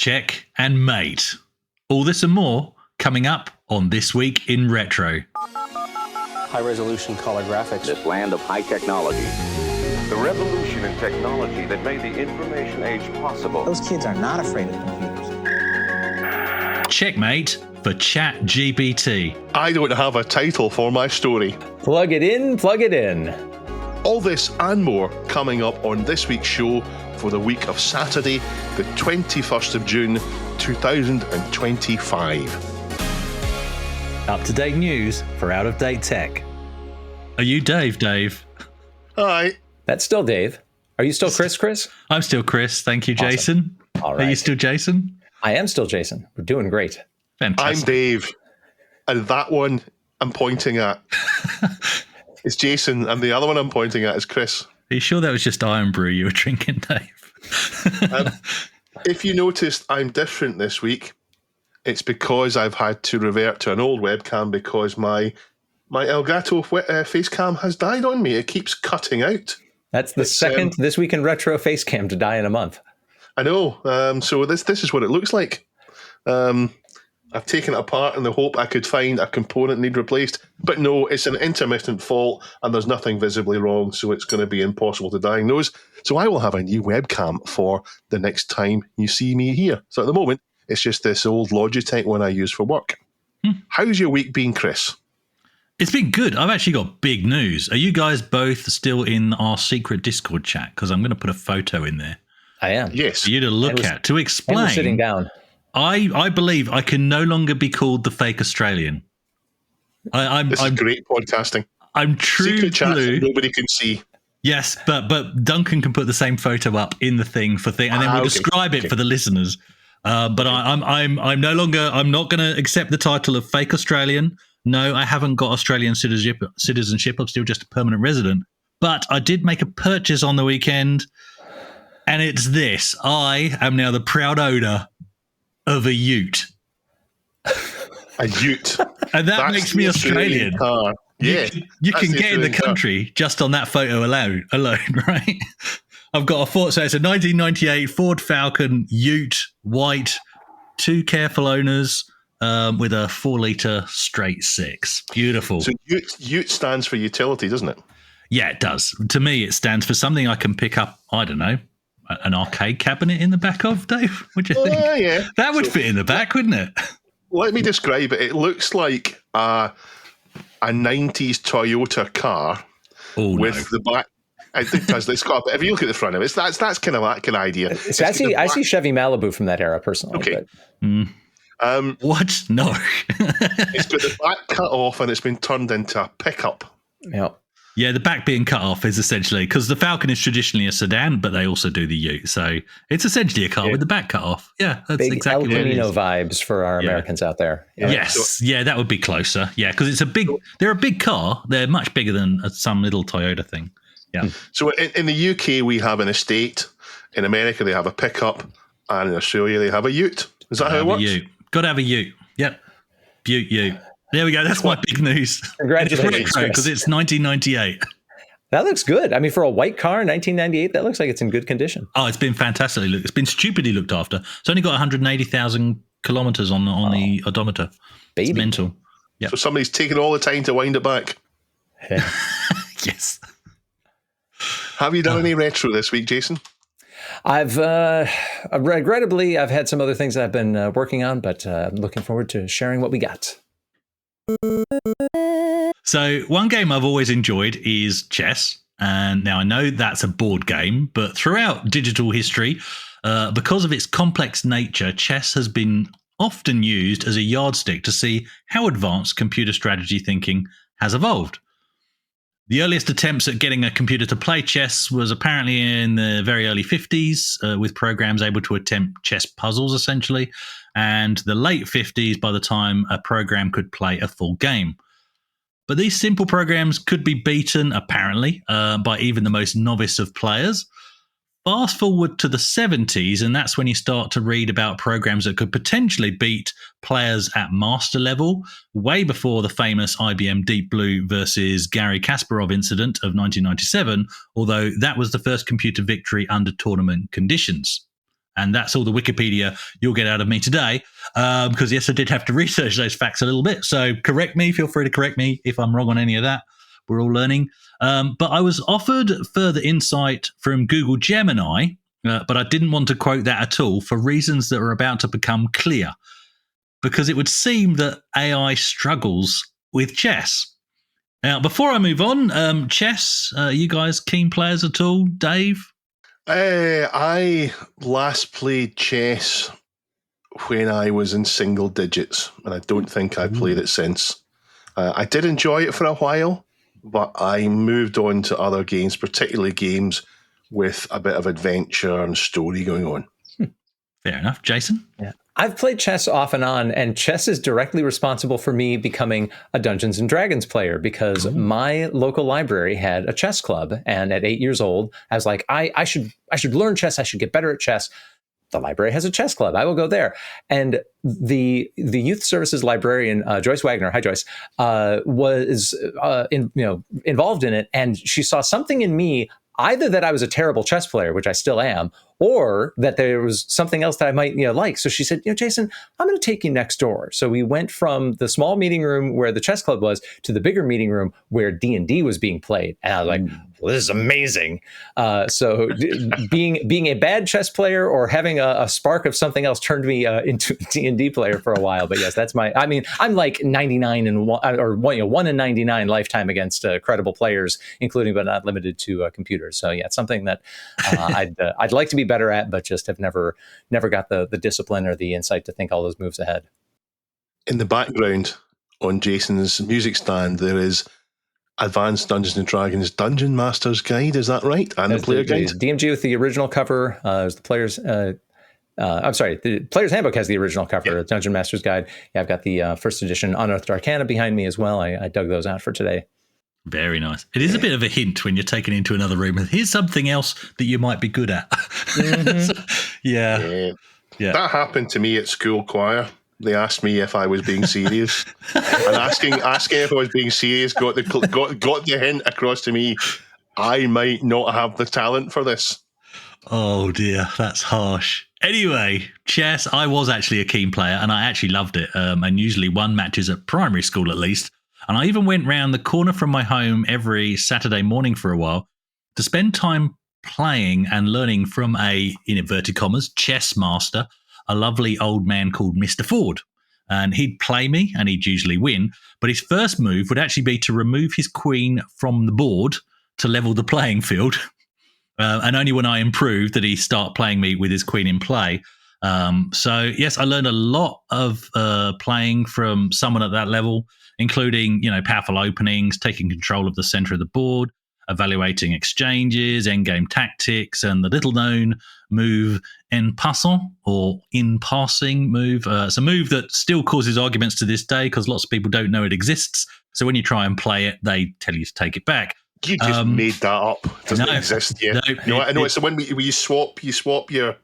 check, and mate. All this and more coming up on This Week in Retro. High-resolution color graphics. This land of high technology. The revolution in technology that made the information age possible. Those kids are not afraid of computers. Checkmate for ChatGPT. I don't have a title for my story. Plug it in, plug it in. All this and more coming up on this week's show for the week of Saturday, the 21st of June, 2025. Up-to-date news for out-of-date tech. Are you Dave? Hi. That's still Dave. Are you still Chris? I'm still Chris. Thank you, Jason. Awesome. All right. Are you still Jason? I am still Jason. We're doing great. Fantastic. I'm Dave. And that one I'm pointing at is Jason, and the other one I'm pointing at is Chris. Are you sure that was just Iron Brew you were drinking, Dave? If you noticed I'm different this week, it's because I've had to revert to an old webcam because my Elgato face cam has died on me. It keeps cutting out. That's the second This Week in Retro face cam to die in a month. I know. So this is what it looks like. I've taken it apart in the hope I could find a component need replaced. But no, it's an intermittent fault and there's nothing visibly wrong, so it's going to be impossible to diagnose. So I will have a new webcam for the next time you see me here. So at the moment, it's just this old Logitech one I use for work. How's your week been, Chris? It's been good. I've actually got big news. Are you guys both still in our secret Discord chat? Because I'm going to put a photo in there. I am. Yes. For you to look at, to explain. And we're sitting down. I believe I can no longer be called the fake Australian. I'm great podcasting. I'm true secret chat blue. that nobody can see. Yes, but Duncan can put the same photo up in the thing and then we'll describe it for the listeners. But I'm no longer. I'm not going to accept the title of fake Australian. No, I haven't got Australian citizenship. I'm still just a permanent resident. But I did make a purchase on the weekend, and it's this. I am now the proud owner of a ute. A ute. And that makes me Australian. Yeah, you can get in the country just on that photo alone, right? I've got a Ford, so it's a 1998 Ford Falcon ute, white, 2 careful owners, with a 4-litre straight 6. Beautiful. So ute stands for utility, doesn't it? Yeah, it does. To me, it stands for something I can pick up, I don't know, an arcade cabinet in the back of, Dave? What do you think? Yeah. That would fit in the back, wouldn't it? Let me describe it. It looks like a 90s Toyota car with the back. It does. It's got. If you look at the front of it, that's kind of that kind of idea. So I see Chevy Malibu from that era personally. Okay. What? No. It's got the back cut off and it's been turned into a pickup. Yeah. Yeah, the back being cut off is essentially because the Falcon is traditionally a sedan, but they also do the Ute, so it's essentially a car with the back cut off. Yeah, that's big exactly what it is. El Camino vibes for our Americans out there. Yeah. Yes, that would be closer. Yeah, because it's a big. They're a big car. They're much bigger than some little Toyota thing. Yeah. So in the UK we have an estate. In America they have a pickup, and in Australia they have a Ute. Is that how it works? Got to have a Ute. Yep. Ute. There we go. That's my big news. Congratulations, because it's 1998. That looks good. I mean, for a white car in 1998, that looks like it's in good condition. Oh, it's been fantastically looked. It's been stupidly looked after. It's only got 180,000 kilometers on the odometer. Baby. It's mental. Yeah. So somebody's taken all the time to wind it back. Yes. Have you done any retro this week, Jason? I've regrettably, I've had some other things that I've been working on, but I'm looking forward to sharing what we got. So one game I've always enjoyed is chess. And now I know that's a board game, but throughout digital history, because of its complex nature, chess has been often used as a yardstick to see how advanced computer strategy thinking has evolved. The earliest attempts at getting a computer to play chess was apparently in the very early 50s, with programs able to attempt chess puzzles, essentially, and the late 50s by the time a program could play a full game. But these simple programs could be beaten, apparently, by even the most novice of players. Fast forward to the 70s, and that's when you start to read about programs that could potentially beat players at master level, way before the famous IBM Deep Blue versus Garry Kasparov incident of 1997, although that was the first computer victory under tournament conditions. And that's all the Wikipedia you'll get out of me today. Because, yes, I did have to research those facts a little bit. So correct me. Feel free to correct me if I'm wrong on any of that. We're all learning. But I was offered further insight from Google Gemini, but I didn't want to quote that at all for reasons that are about to become clear. Because it would seem that AI struggles with chess. Now, before I move on, chess, you guys keen players at all? Dave? I last played chess when I was in single digits, and I don't think I played it since. I did enjoy it for a while, but I moved on to other games, particularly games with a bit of adventure and story going on. Fair enough. Jason? Yeah. I've played chess off and on, and chess is directly responsible for me becoming a Dungeons and Dragons player because my local library had a chess club. And at 8 years old, I was like, I should learn chess. I should get better at chess. The library has a chess club. I will go there. And the youth services librarian, Joyce Wagner, hi Joyce, was involved in it, and she saw something in me. Either that I was a terrible chess player, which I still am, or that there was something else that I might like. So she said, Jason, I'm going to take you next door. So we went from the small meeting room where the chess club was to the bigger meeting room where D&D was being played. And I was like, well, this is amazing. So being a bad chess player or having a spark of something else turned me into a D&D player for a while. But yes, that's I'm like 99 and 1 in 99 lifetime against credible players, including but not limited to computers. So yeah, it's something that I'd like to be better at, but just have never got the discipline or the insight to think all those moves ahead. In the background on Jason's music stand, there is Advanced Dungeons and Dragons Dungeon Master's Guide. Is that right? And the player guide? DMG with the original cover. The player's. I'm sorry. The Player's Handbook has the original cover. Yeah. Dungeon Master's Guide. Yeah, I've got the first edition Unearthed Arcana behind me as well. I dug those out for today. Very nice. It is a bit of a hint when you're taken into another room. Here's something else that you might be good at. Yeah. That happened to me at school choir. They asked me if I was being serious, and asking if I was being serious got the hint across to me. I might not have the talent for this. Oh dear, that's harsh. Anyway, chess. I was actually a keen player, and I actually loved it. And usually won matches at primary school at least. And I even went round the corner from my home every Saturday morning for a while to spend time playing and learning from a, in inverted commas, chess master, a lovely old man called Mr. Ford. And he'd play me and he'd usually win. But his first move would actually be to remove his queen from the board to level the playing field. And only when I improved did he start playing me with his queen in play. So, yes, I learned a lot of playing from someone at that level, including, powerful openings, taking control of the center of the board, evaluating exchanges, endgame tactics, and the little-known move en passant or in passing move. It's a move that still causes arguments to this day because lots of people don't know it exists. So when you try and play it, they tell you to take it back. You just made that up. It doesn't exist yet. No, I know it's the one where you swap your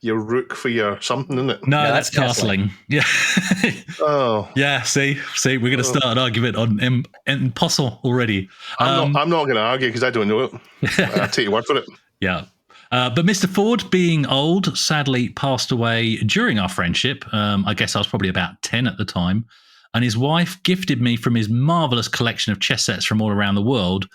rook for your something, isn't it? No, that's castling. Yeah. Oh. Yeah, see, we're going to start an argument on en passant already. I'm not going to argue because I don't know it. I'll take your word for it. Yeah. But Mr. Ford, being old, sadly passed away during our friendship. I guess I was probably about 10 at the time. And his wife gifted me from his marvelous collection of chess sets from all around the world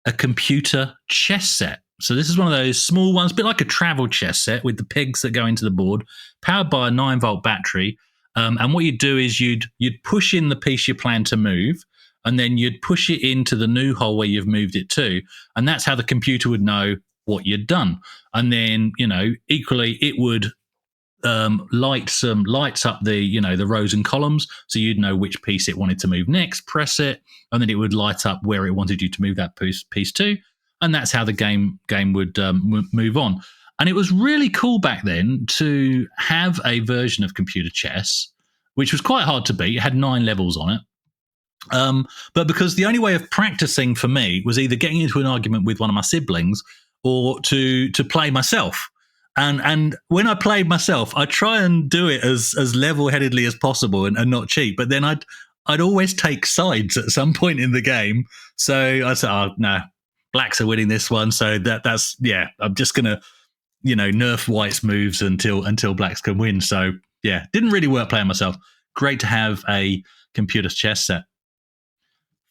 a computer chess set. So this is one of those small ones, a bit like a travel chess set with the pegs that go into the board, powered by a 9-volt battery. And what you'd do is you'd push in the piece you plan to move, and then you'd push it into the new hole where you've moved it to. And that's how the computer would know what you'd done. And then, equally, it would lights up the rows and columns, so you'd know which piece it wanted to move next, press it, and then it would light up where it wanted you to move that piece to. And that's how the game would move on. And it was really cool back then to have a version of computer chess, which was quite hard to beat. It had 9 levels on it. But because the only way of practicing for me was either getting into an argument with one of my siblings or to play myself. And when I played myself, I try and do it as level-headedly as possible and not cheat. But then I'd always take sides at some point in the game. So I said, oh, no, blacks are winning this one. So that's I'm just going to nerf white's moves until blacks can win. So yeah, didn't really work playing myself. Great to have a computer chess set.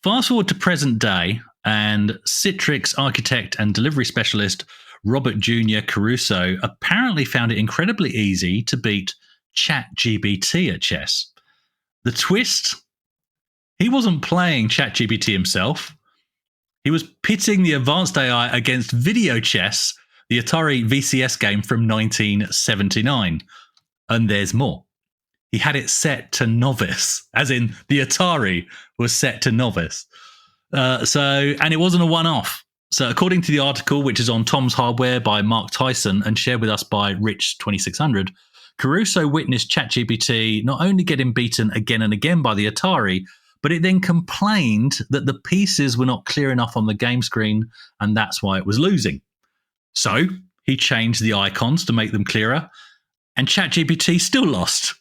Fast forward to present day, and Citrix architect and delivery specialist Robert Jr. Caruso apparently found it incredibly easy to beat ChatGPT at chess. The twist? He wasn't playing ChatGPT himself. He was pitting the advanced AI against video chess, the Atari VCS game from 1979. And there's more. He had it set to novice, as in the Atari was set to novice. And it wasn't a one-off. So according to the article, which is on Tom's Hardware by Mark Tyson and shared with us by Rich2600, Caruso witnessed ChatGPT not only getting beaten again and again by the Atari, but it then complained that the pieces were not clear enough on the game screen, and that's why it was losing. So he changed the icons to make them clearer, and ChatGPT still lost.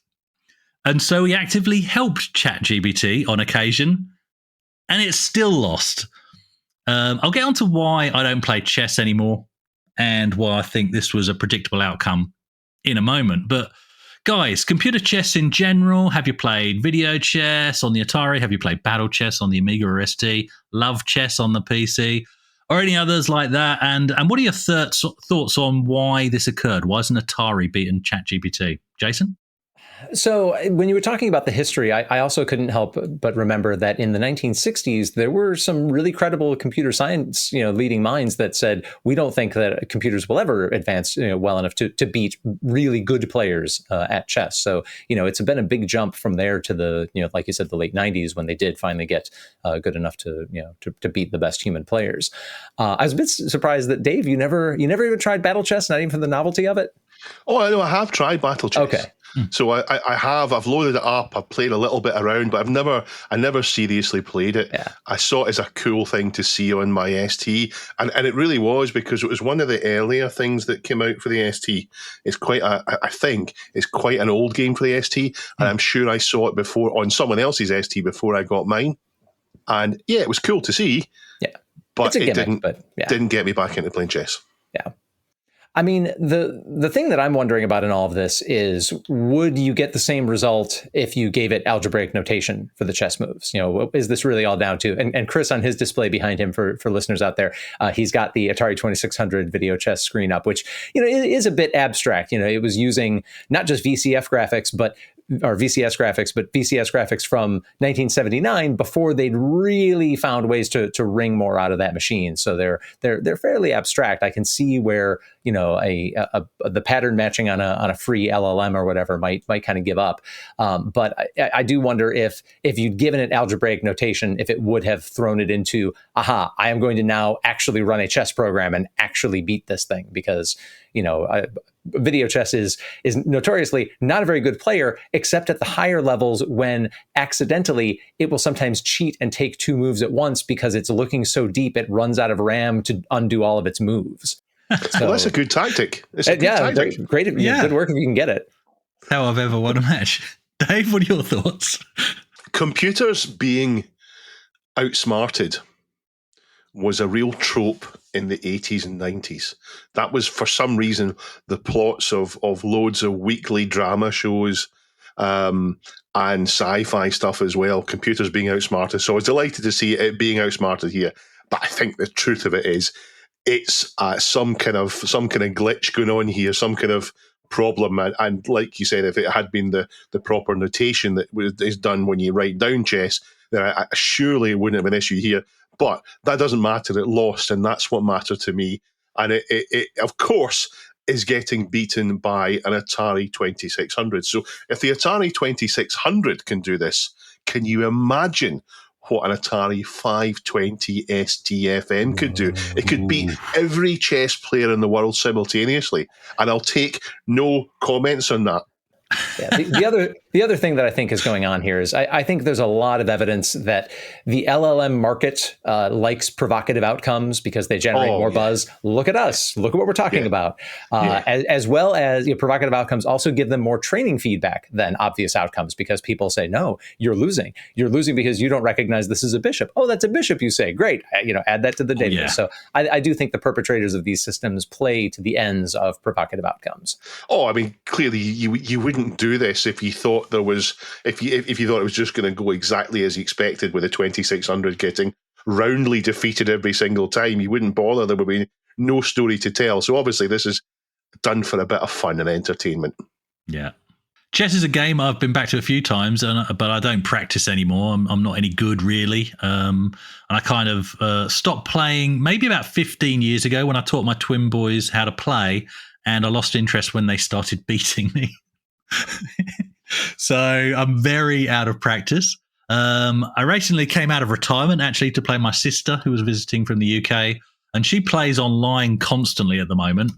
And so he actively helped ChatGPT on occasion, and it still lost. I'll get on to why I don't play chess anymore and why I think this was a predictable outcome in a moment. But guys, computer chess in general, have you played video chess on the Atari? Have you played battle chess on the Amiga or ST? Love chess on the PC? Or any others like that? And what are your thoughts on why this occurred? Why isn't Atari beaten ChatGPT? Jason? So when you were talking about the history, I also couldn't help but remember that in the 1960s, there were some really credible computer science, leading minds that said, we don't think that computers will ever advance well enough to beat really good players at chess. So, it's been a big jump from there to the, like you said, the late 90s when they did finally get good enough to beat the best human players. I was a bit surprised that, Dave, you never even tried battle chess, not even for the novelty of it? Oh, I know. I have tried battle chess. Okay. So I've loaded it up. I've played a little bit around, but I never seriously played it. Yeah. I saw it as a cool thing to see on my ST, and it really was, because it was one of the earlier things that came out for the ST. It's I think it's quite an old game for the ST, and I'm sure I saw it before on someone else's ST before I got mine. And yeah, it was cool to see. Yeah, but it didn't get me back into playing chess. Yeah. I mean, the thing that I'm wondering about in all of this is, would you get the same result if you gave it algebraic notation for the chess moves? Is this really all down to, and Chris on his display behind him for listeners out there, he's got the Atari 2600 video chess screen up, which, is a bit abstract. It was using not just VCS graphics, but VCS graphics from 1979 before they'd really found ways to wring more out of that machine. So they're fairly abstract. I can see where the pattern matching on a free LLM or whatever might kind of give up. But I do wonder if you'd given it algebraic notation, if it would have thrown it into, I am going to now actually run a chess program and actually beat this thing, because video chess is notoriously not a very good player, except at the higher levels, when accidentally it will sometimes cheat and take two moves at once because it's looking so deep it runs out of RAM to undo all of its moves. So, well, that's a good tactic. It's a good tactic. Great. Good work if you can get it. How I've ever won a match. Dave, what are your thoughts? Computers being outsmarted was a real trope in the 80s and 90s. That was, for some reason, the plots of loads of weekly drama shows and sci-fi stuff as well. Computers being outsmarted. So I was delighted to see it being outsmarted here. But I think the truth of it is, it's some kind of glitch going on here, some kind of problem. And like you said, if it had been the proper notation that is done when you write down chess, then I surely it wouldn't have an issue here. But that doesn't matter. It lost, and that's what mattered to me. And it of course, is getting beaten by an Atari 2600. So if the Atari 2600 can do this, can you imagine what an Atari 520 STFM could do? It could beat every chess player in the world simultaneously. And I'll take no comments on that. Yeah, the other thing that I think is going on here is I think there's a lot of evidence that the LLM market likes provocative outcomes because they generate more buzz. Look at us. Look at what we're talking about. As well as provocative outcomes also give them more training feedback than obvious outcomes because people say, no, you're losing. You're losing because you don't recognize this is a bishop. Oh, that's a bishop, you say. Great. Add that to the database. Yeah. So I do think the perpetrators of these systems play to the ends of provocative outcomes. Oh, I mean, clearly you wouldn't do this if you thought there was if you thought it was just going to go exactly as you expected with the 2600 getting roundly defeated every single time. You wouldn't bother. There would be no story to tell. So obviously this is done for a bit of fun and entertainment. Yeah. Chess is a game I've been back to a few times, but I don't practice anymore. I'm not any good, really. And I kind of stopped playing maybe about 15 years ago when I taught my twin boys how to play, and I lost interest when they started beating me. So I'm very out of practice. I recently came out of retirement, actually, to play my sister, who was visiting from the UK, and she plays online constantly at the moment.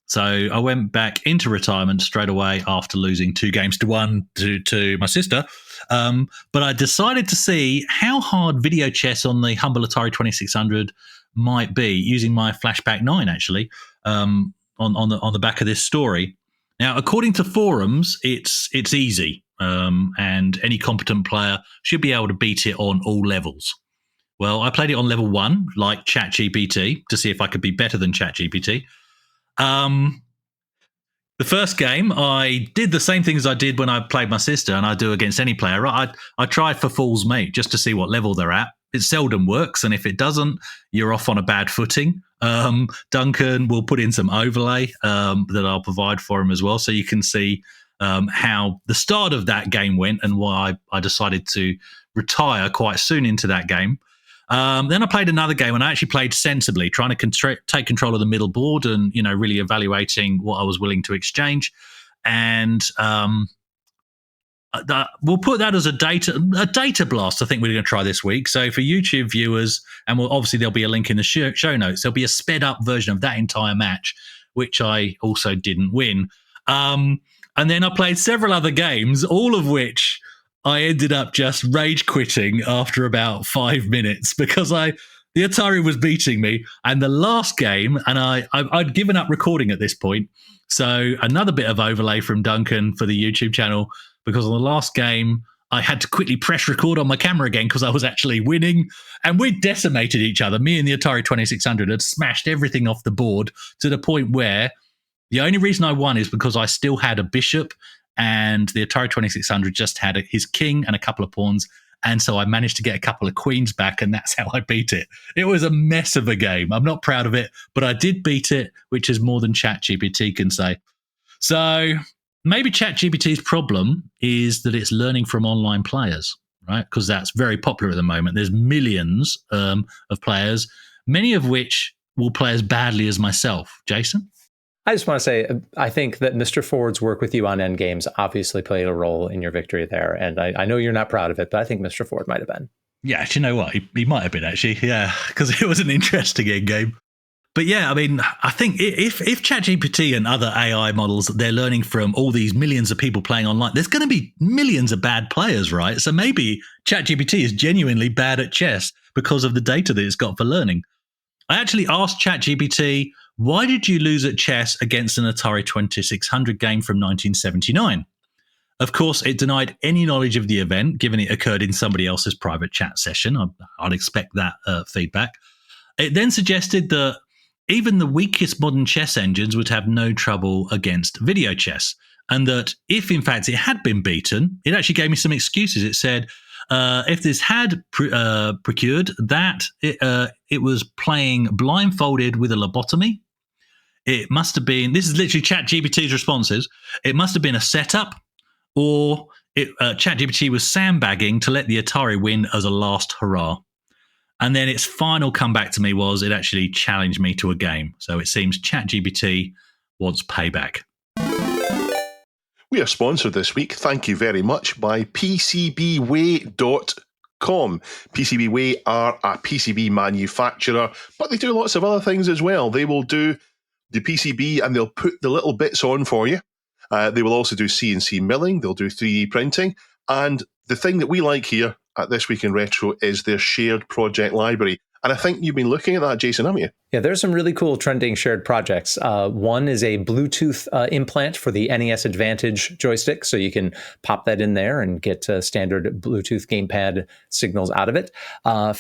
So I went back into retirement straight away after losing 2-1 to my sister. But I decided to see how hard video chess on the humble Atari 2600 might be using my Flashback 9, actually, on the back of this story. Now, according to forums, it's easy, and any competent player should be able to beat it on all levels. Well, I played it on level 1, like ChatGPT, to see if I could be better than ChatGPT. The first game, I did the same things I did when I played my sister, and I do against any player. I try for Fool's Mate just to see what level they're at. It seldom works, and if it doesn't, you're off on a bad footing. Duncan will put in some overlay that I'll provide for him as well, so you can see how the start of that game went and why I decided to retire quite soon into that game. Then I played another game, and I actually played sensibly, trying to take control of the middle board and really evaluating what I was willing to exchange. And we'll put that as a data blast. I think we're going to try this week. So for YouTube viewers, and obviously there'll be a link in the show notes, there'll be a sped up version of that entire match, which I also didn't win. And then I played several other games, all of which I ended up just rage quitting after about 5 minutes because the Atari was beating me. And the last game, and I'd given up recording at this point. So another bit of overlay from Duncan for the YouTube channel, because on the last game, I had to quickly press record on my camera again because I was actually winning. And we decimated each other. Me and the Atari 2600 had smashed everything off the board to the point where the only reason I won is because I still had a bishop, and the Atari 2600 just had his king and a couple of pawns. And so I managed to get a couple of queens back, and that's how I beat it. It was a mess of a game. I'm not proud of it, but I did beat it, which is more than ChatGPT can say. So maybe ChatGPT's problem is that it's learning from online players, right? Because that's very popular at the moment. There's millions of players, many of which will play as badly as myself. Jason? I just want to say, I think that Mr. Ford's work with you on endgames obviously played a role in your victory there. And I know you're not proud of it, but I think Mr. Ford might have been. Yeah, do you know what? He might have been, actually. Yeah, because it was an interesting endgame. But yeah, I mean, I think if ChatGPT and other AI models, they're learning from all these millions of people playing online, there's going to be millions of bad players, right? So maybe ChatGPT is genuinely bad at chess because of the data that it's got for learning. I actually asked ChatGPT, why did you lose at chess against an Atari 2600 game from 1979? Of course, it denied any knowledge of the event, given it occurred in somebody else's private chat session. I'd expect that feedback. It then suggested that even the weakest modern chess engines would have no trouble against video chess, and that if, in fact, it had been beaten, it actually gave me some excuses. It said, if this had procured, that it was playing blindfolded with a lobotomy. It must have been, this is literally ChatGPT's responses, it must have been a setup, or ChatGPT was sandbagging to let the Atari win as a last hurrah. And then its final comeback to me was it actually challenged me to a game. So it seems ChatGPT wants payback. We are sponsored this week, thank you very much, by PCBWay.com. PCBWay are a PCB manufacturer, but they do lots of other things as well. They will do the PCB and they'll put the little bits on for you. They will also do CNC milling. They'll do 3D printing. And the thing that we like here at This Week in Retro is their shared project library. And I think you've been looking at that, Jason, haven't you? Yeah, there's some really cool trending shared projects. One is a Bluetooth implant for the NES Advantage joystick, so you can pop that in there and get standard Bluetooth gamepad signals out of it. I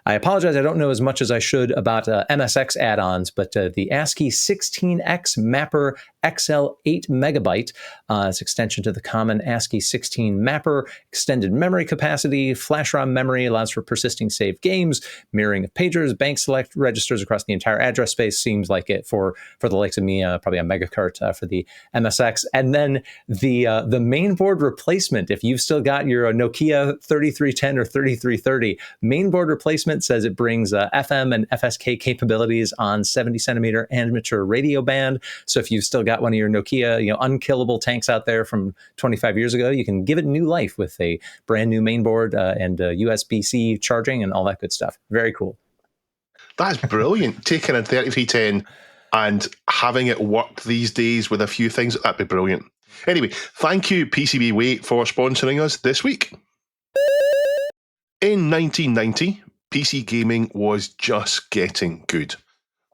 apologize, I don't know as much as I should about MSX add-ons, but the ASCII 16X Mapper XL 8 megabyte, it's extension to the common ASCII 16 Mapper, extended memory capacity, flash ROM memory, allows for persisting saved games, mirroring of pagers, bank select registers across the entire address space. Seems like it for the likes of me, probably a megacart for the MSX. And then the mainboard replacement, if you've still got your Nokia 3310 or 3330, mainboard replacement says it brings FM and FSK capabilities on 70 centimeter amateur radio band. So if you've still got one of your Nokia, unkillable tanks out there from 25 years ago, you can give it new life with a brand new mainboard and USB-C charging and all that good stuff. Very cool. That's brilliant. Taking a 3310 and having it work these days with a few things, that'd be brilliant. Anyway, thank you, PCBWay, for sponsoring us this week. In 1990, PC gaming was just getting good.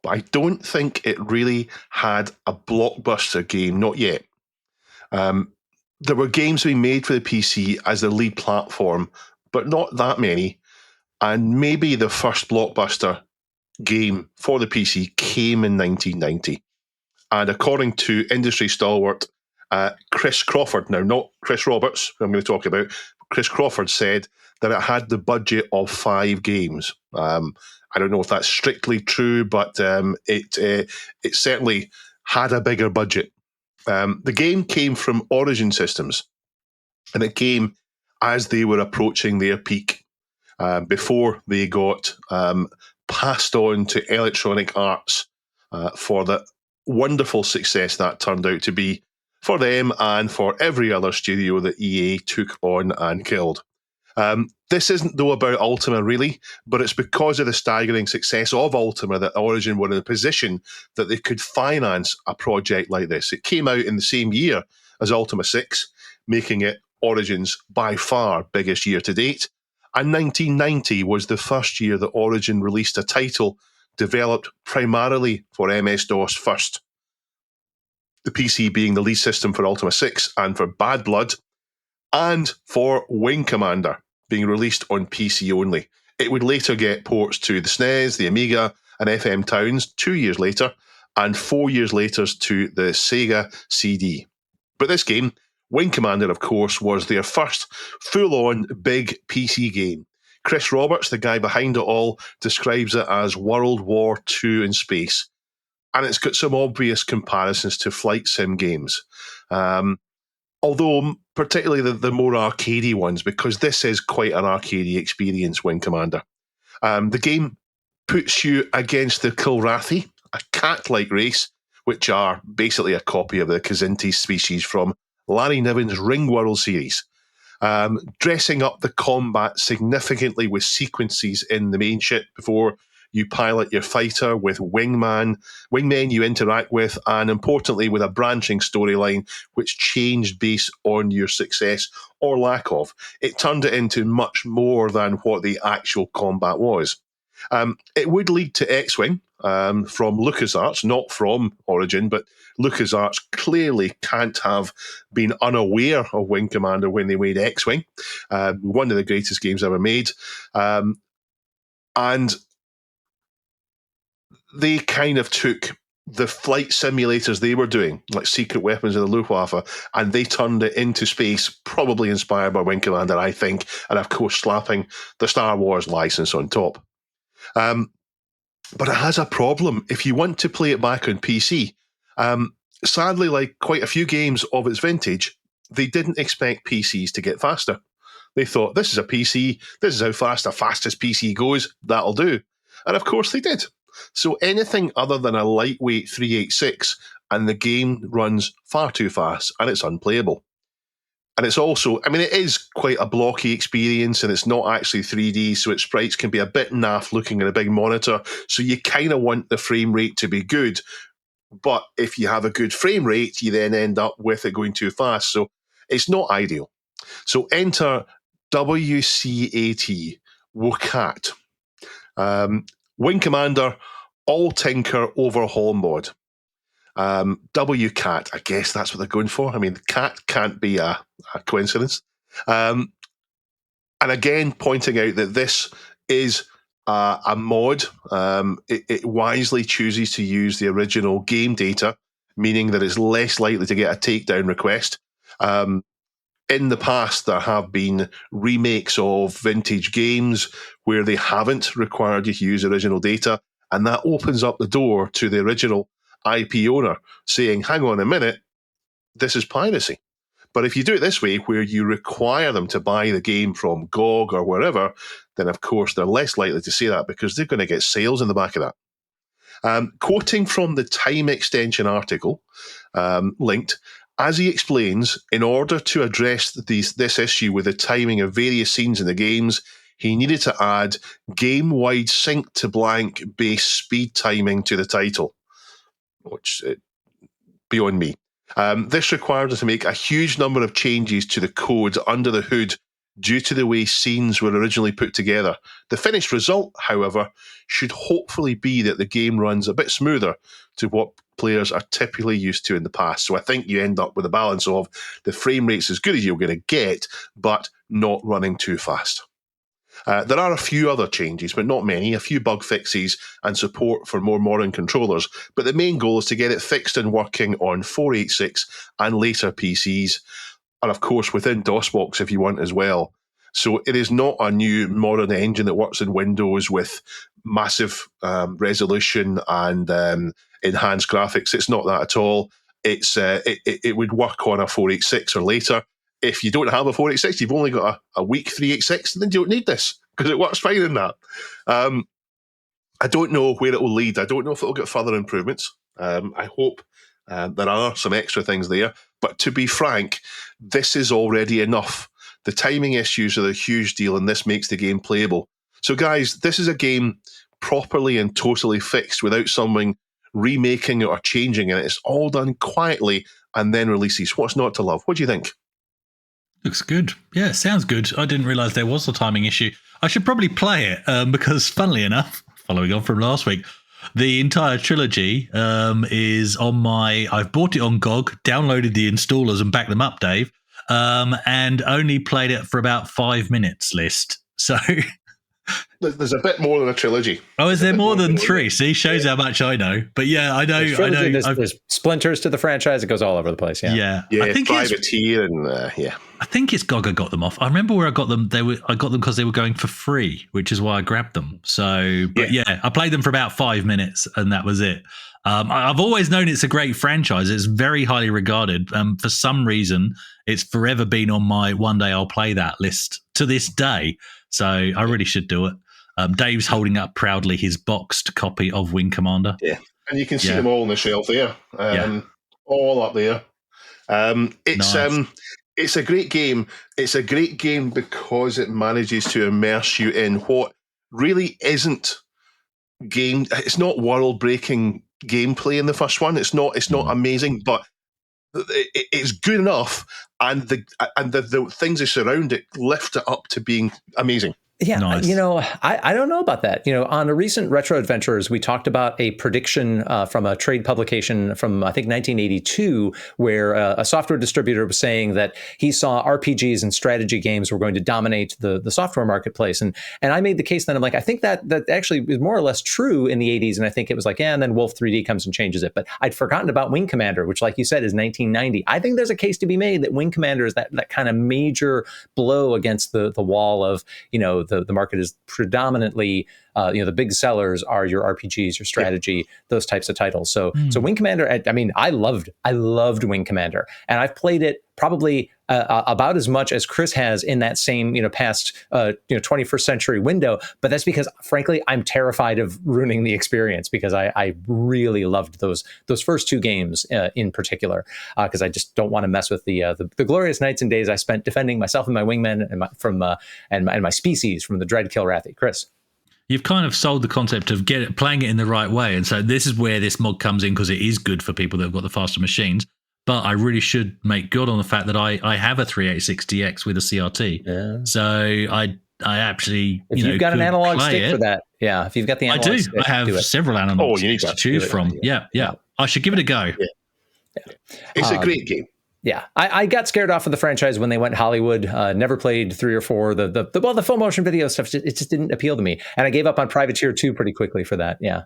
But I don't think it really had a blockbuster game, not yet. There were games being made for the PC as the lead platform, but not that many. And maybe the first blockbuster game for the PC came in 1990. And according to industry stalwart Chris Crawford, now not Chris Roberts, who I'm going to talk about, Chris Crawford said that it had the budget of 5 games. I don't know if that's strictly true, but it certainly had a bigger budget. The game came from Origin Systems, and it came as they were approaching their peak, before they got passed on to Electronic Arts for the wonderful success that turned out to be for them and for every other studio that EA took on and killed. This isn't, though, about Ultima, really, but it's because of the staggering success of Ultima that Origin were in a position that they could finance a project like this. It came out in the same year as Ultima 6, making it Origin's by far biggest year to date. And 1990 was the first year that Origin released a title developed primarily for MS-DOS first. The PC being the lead system for Ultima 6 and for Bad Blood, and for Wing Commander being released on PC only. It would later get ports to the SNES, the Amiga, and FM Towns 2 years later, and 4 years later to the Sega CD. But this game, Wing Commander, of course, was their first full-on big PC game. Chris Roberts, the guy behind it all, describes it as World War II in space. And it's got some obvious comparisons to flight sim games. Although particularly the more arcadey ones, because this is quite an arcadey experience, Wing Commander. The game puts you against the Kilrathi, a cat-like race, which are basically a copy of the Kzinti species from Larry Niven's Ringworld series. Dressing up the combat significantly with sequences in the main ship before you pilot your fighter, with wingmen you interact with, and importantly with a branching storyline which changed based on your success or lack of. It turned it into much more than what the actual combat was. It would lead to X-Wing from LucasArts, not from Origin, but LucasArts clearly can't have been unaware of Wing Commander when they made X-Wing, one of the greatest games ever made. And they kind of took the flight simulators they were doing, like Secret Weapons of the Luftwaffe, and they turned it into space, probably inspired by Wing Commander, I think, and of course slapping the Star Wars license on top. But it has a problem. If you want to play it back on PC, sadly, like quite a few games of its vintage, they didn't expect PCs to get faster. They thought, this is a PC, this is how fast the fastest PC goes, that'll do. And of course they did. So anything other than a lightweight 386 and the game runs far too fast and it's unplayable. And it's also, I mean, it is quite a blocky experience and it's not actually 3D, so its sprites can be a bit naff looking at a big monitor. So you kind of want the frame rate to be good, But if you have a good frame rate, you then end up with it going too fast. So it's not ideal. So enter WCAT, WCAT. Wing Commander All Tinker Overhaul Mod. WCAT, I guess that's what they're going for. I mean, cat can't be a coincidence. And again, pointing out that this is a mod. It wisely chooses to use the original game data, meaning that it's less likely to get a takedown request. In the past, there have been remakes of vintage games where they haven't required you to use original data, and that opens up the door to the original IP owner saying, hang on a minute, this is piracy. But if you do it this way, where you require them to buy the game from GOG or wherever, then of course they're less likely to say that because they're going to get sales in the back of that. Quoting from the Time Extension article linked, as he explains, in order to address this issue with the timing of various scenes in the games, he needed to add game-wide sync to blank base speed timing to the title, which beyond me. This required us to make a huge number of changes to the code under the hood due to the way scenes were originally put together. The finished result, however, should hopefully be that the game runs a bit smoother to what players are typically used to in the past. So I think you end up with a balance of the frame rate's as good as you're going to get, but not running too fast. There are a few other changes, but not many, a few bug fixes and support for more modern controllers, but the main goal is to get it fixed and working on 486 and later PCs, and of course within DOSBox if you want as well. So it is not a new modern engine that works in Windows with massive resolution and enhanced graphics. It's not that at all. It would work on a 486 or later. If you don't have a 486, you've only got a weak 386, then you don't need this because it works fine in that. I don't know where it will lead. I don't know if it will get further improvements. I hope there are some extra things there. But to be frank, this is already enough. The timing issues are a huge deal, and this makes the game playable. So, guys, this is a game properly and totally fixed without someone remaking it or changing it. It's all done quietly and then releases. What's not to love? What do you think? Looks good. Yeah, sounds good. I didn't realize there was a timing issue. I should probably play it because, funnily enough, following on from last week, the entire trilogy is on I've bought it on GOG, downloaded the installers and backed them up, Dave, and only played it for about 5 minutes list. So there's a bit more than a trilogy. Oh, is there more than 3? See, shows how much I know. But yeah, I know. There's splinters to the franchise. It goes all over the place. Yeah. I think Privateer and yeah. I think it's GOG I got them off. I remember where I got them. I got them because they were going for free, which is why I grabbed them. So, but yeah, I played them for about 5 minutes, and that was it. I've always known it's a great franchise. It's very highly regarded. For some reason, it's forever been on my one day I'll play that list to this day. So I really should do it. Dave's holding up proudly his boxed copy of Wing Commander. Yeah, and you can see them all on the shelf there, all up there. It's nice. It's a great game. It's a great game because it manages to immerse you in what really isn't game. It's not world-breaking gameplay in the first one. It's not amazing, but it's good enough, and the things that surround it lift it up to being amazing. Yeah, nice. I don't know about that. On a recent Retro Adventures, we talked about a prediction from a trade publication from, I think, 1982, where a software distributor was saying that he saw RPGs and strategy games were going to dominate the software marketplace. And I made the case then, I'm like, I think that actually is more or less true in the 80s. And I think it was like, and then Wolf 3D comes and changes it. But I'd forgotten about Wing Commander, which, like you said, is 1990. I think there's a case to be made that Wing Commander is that kind of major blow against the wall of, the market is predominantly, the big sellers are your RPGs, your strategy, those types of titles. So Wing Commander, I loved Wing Commander, and I've played it probably about as much as Chris has in that same, past, 21st century window. But that's because, frankly, I'm terrified of ruining the experience because I really loved those first 2 games in particular, because I just don't want to mess with the glorious nights and days I spent defending myself and my wingmen and my species from the Dread Kilrathi. Chris. You've kind of sold the concept of playing it in the right way. And so this is where this mod comes in, because it is good for people that have got the faster machines. But I really should make good on the fact that I have a 3860X with a CRT. Yeah. So I actually, if you've got an analog stick it. for that, if you've got the analog stick, I have several analog sticks to choose from. Yeah. I should give it a go. Yeah. It's a great game. Yeah, I got scared off of the franchise when they went Hollywood. Never played 3 or 4. The full motion video stuff, it just didn't appeal to me, and I gave up on Privateer 2 pretty quickly for that. Yeah,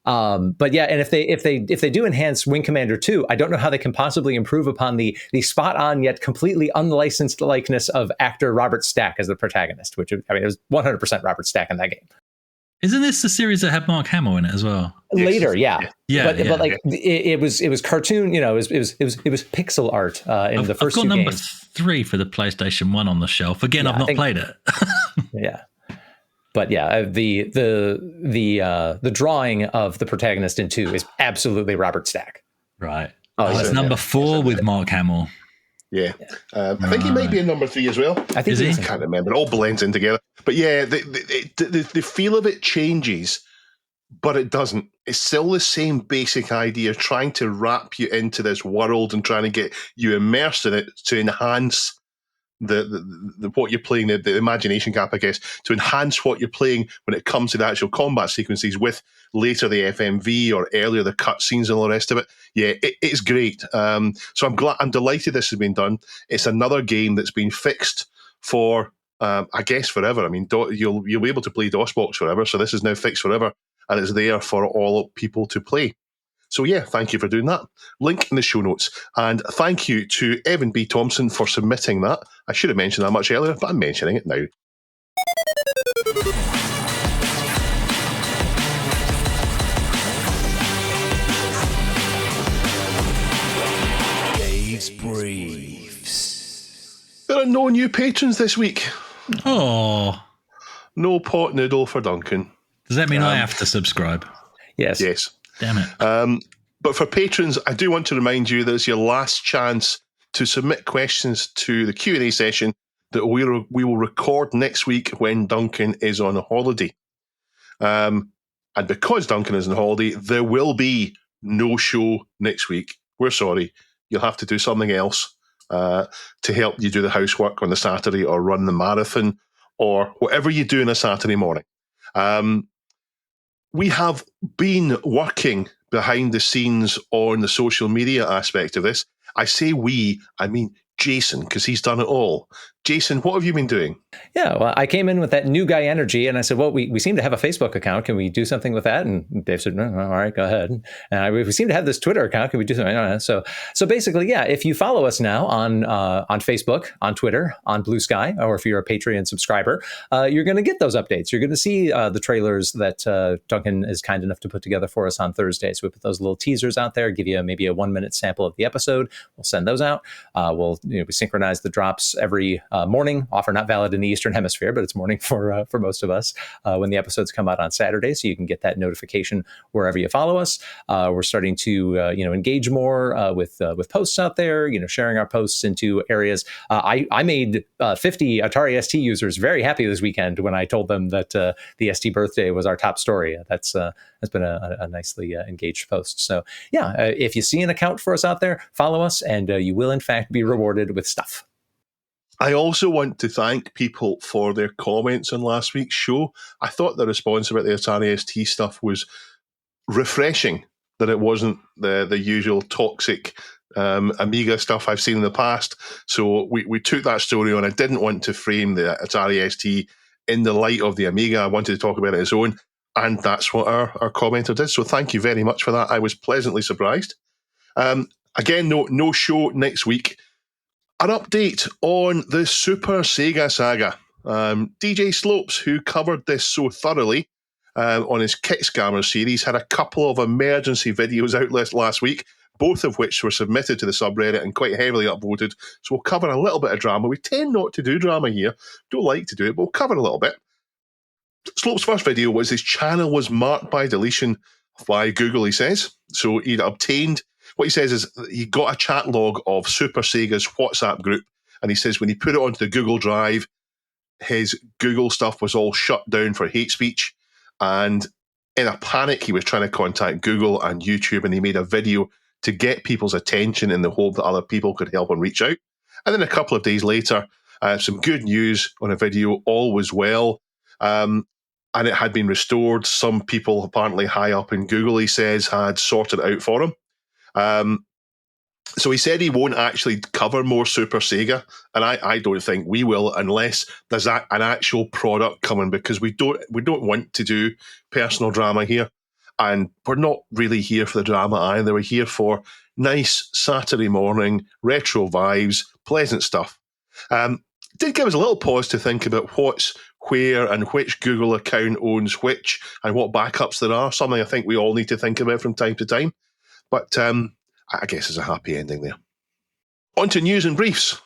but yeah, and if they do enhance Wing Commander 2, I don't know how they can possibly improve upon the spot on yet completely unlicensed likeness of actor Robert Stack as the protagonist, which it was 100% Robert Stack in that game. Isn't this the series that had Mark Hamill in it as well? Later, yeah. But like it was cartoon, it was pixel art in the first two games. I've got number 3 for the PlayStation 1 on the shelf. Again, I've not played it. Yeah. But yeah, the drawing of the protagonist in 2 is absolutely Robert Stack. Right. It's number 4 with Mark Hamill. Yeah. I think he might be in number 3 as well. I think I can't remember. It all blends in together. But yeah, the feel of it changes, but it doesn't. It's still the same basic idea, trying to wrap you into this world and trying to get you immersed in it to enhance the what you're playing, the imagination gap, I guess, to enhance what you're playing when it comes to the actual combat sequences with later the FMV or earlier the cutscenes and all the rest of it. Yeah, it's great. So I'm delighted this has been done. It's another game that's been fixed for, I guess, forever. I mean, you'll be able to play DOSBox forever, so this is now fixed forever, and it's there for all people to play. So yeah, thank you for doing that. Link in the show notes. And thank you to Evan B. Thompson for submitting that. I should have mentioned that much earlier, but I'm mentioning it now. Dave's Briefs. There are no new patrons this week. Oh. No pot noodle for Duncan. Does that mean I have to subscribe? Yes. Yes. Damn it. But for patrons, I do want to remind you that it's your last chance to submit questions to the Q&A session that we will record next week when Duncan is on holiday. And because Duncan is on holiday, there will be no show next week. We're sorry. You'll have to do something else to help you do the housework on the Saturday or run the marathon or whatever you do on a Saturday morning. We have been working behind the scenes on the social media aspect of this. I say we, I mean Jason, because he's done it all. Jason, what have you been doing? Yeah, well, I came in with that new guy energy, and I said, well, we seem to have a Facebook account. Can we do something with that? And Dave said, all right, go ahead. And we seem to have this Twitter account. Can we do something? I don't know. So basically, yeah, if you follow us now on Facebook, on Twitter, on Bluesky, or if you're a Patreon subscriber, you're going to get those updates. You're going to see the trailers that Duncan is kind enough to put together for us on Thursday. So we put those little teasers out there, give you maybe a 1-minute sample of the episode. We'll send those out. We synchronize the drops every morning. Offer not valid in the Eastern Hemisphere, but it's morning for most of us when the episodes come out on Saturday. So you can get that notification wherever you follow us. We're starting to engage more with posts out there. Sharing our posts into areas. I made 50 Atari ST users very happy this weekend when I told them that the ST birthday was our top story. That's been a nicely engaged post. So yeah, if you see an account for us out there, follow us, and you will in fact be rewarded with stuff. I also want to thank people for their comments on last week's show. I thought the response about the Atari ST stuff was refreshing, that it wasn't the usual toxic Amiga stuff I've seen in the past. So we took that story on. I didn't want to frame the Atari ST in the light of the Amiga. I wanted to talk about it as own, and that's what our commenter did. So thank you very much for that. I was pleasantly surprised. Again, no show next week. An update on the Super Sega saga. DJ Slopes, who covered this so thoroughly on his Kick Scammer series, had a couple of emergency videos out last week, both of which were submitted to the subreddit and quite heavily upvoted. So we'll cover a little bit of drama. We tend not to do drama here. Don't like to do it, but we'll cover a little bit. Slope's first video was his channel was marked by deletion by Google, he says. So he'd obtained... What he says is he got a chat log of Super Sega's WhatsApp group, and he says when he put it onto the Google Drive, his Google stuff was all shut down for hate speech, And in a panic, he was trying to contact Google and YouTube, and he made a video to get people's attention in the hope that other people could help him reach out. And then a couple of days later, some good news on a video, all was well. And it had been restored. Some people apparently high up in Google, he says, had sorted it out for him. So he said he won't actually cover more Super Sega, and I don't think we will unless there's an actual product coming, because we don't want to do personal drama here, and we're not really here for the drama either. We're here for nice Saturday morning retro vibes, pleasant stuff. Did give us a little pause to think about what's where and which Google account owns which and what backups there are. Something I think we all need to think about from time to time, but I guess there's a happy ending there. On to news and briefs.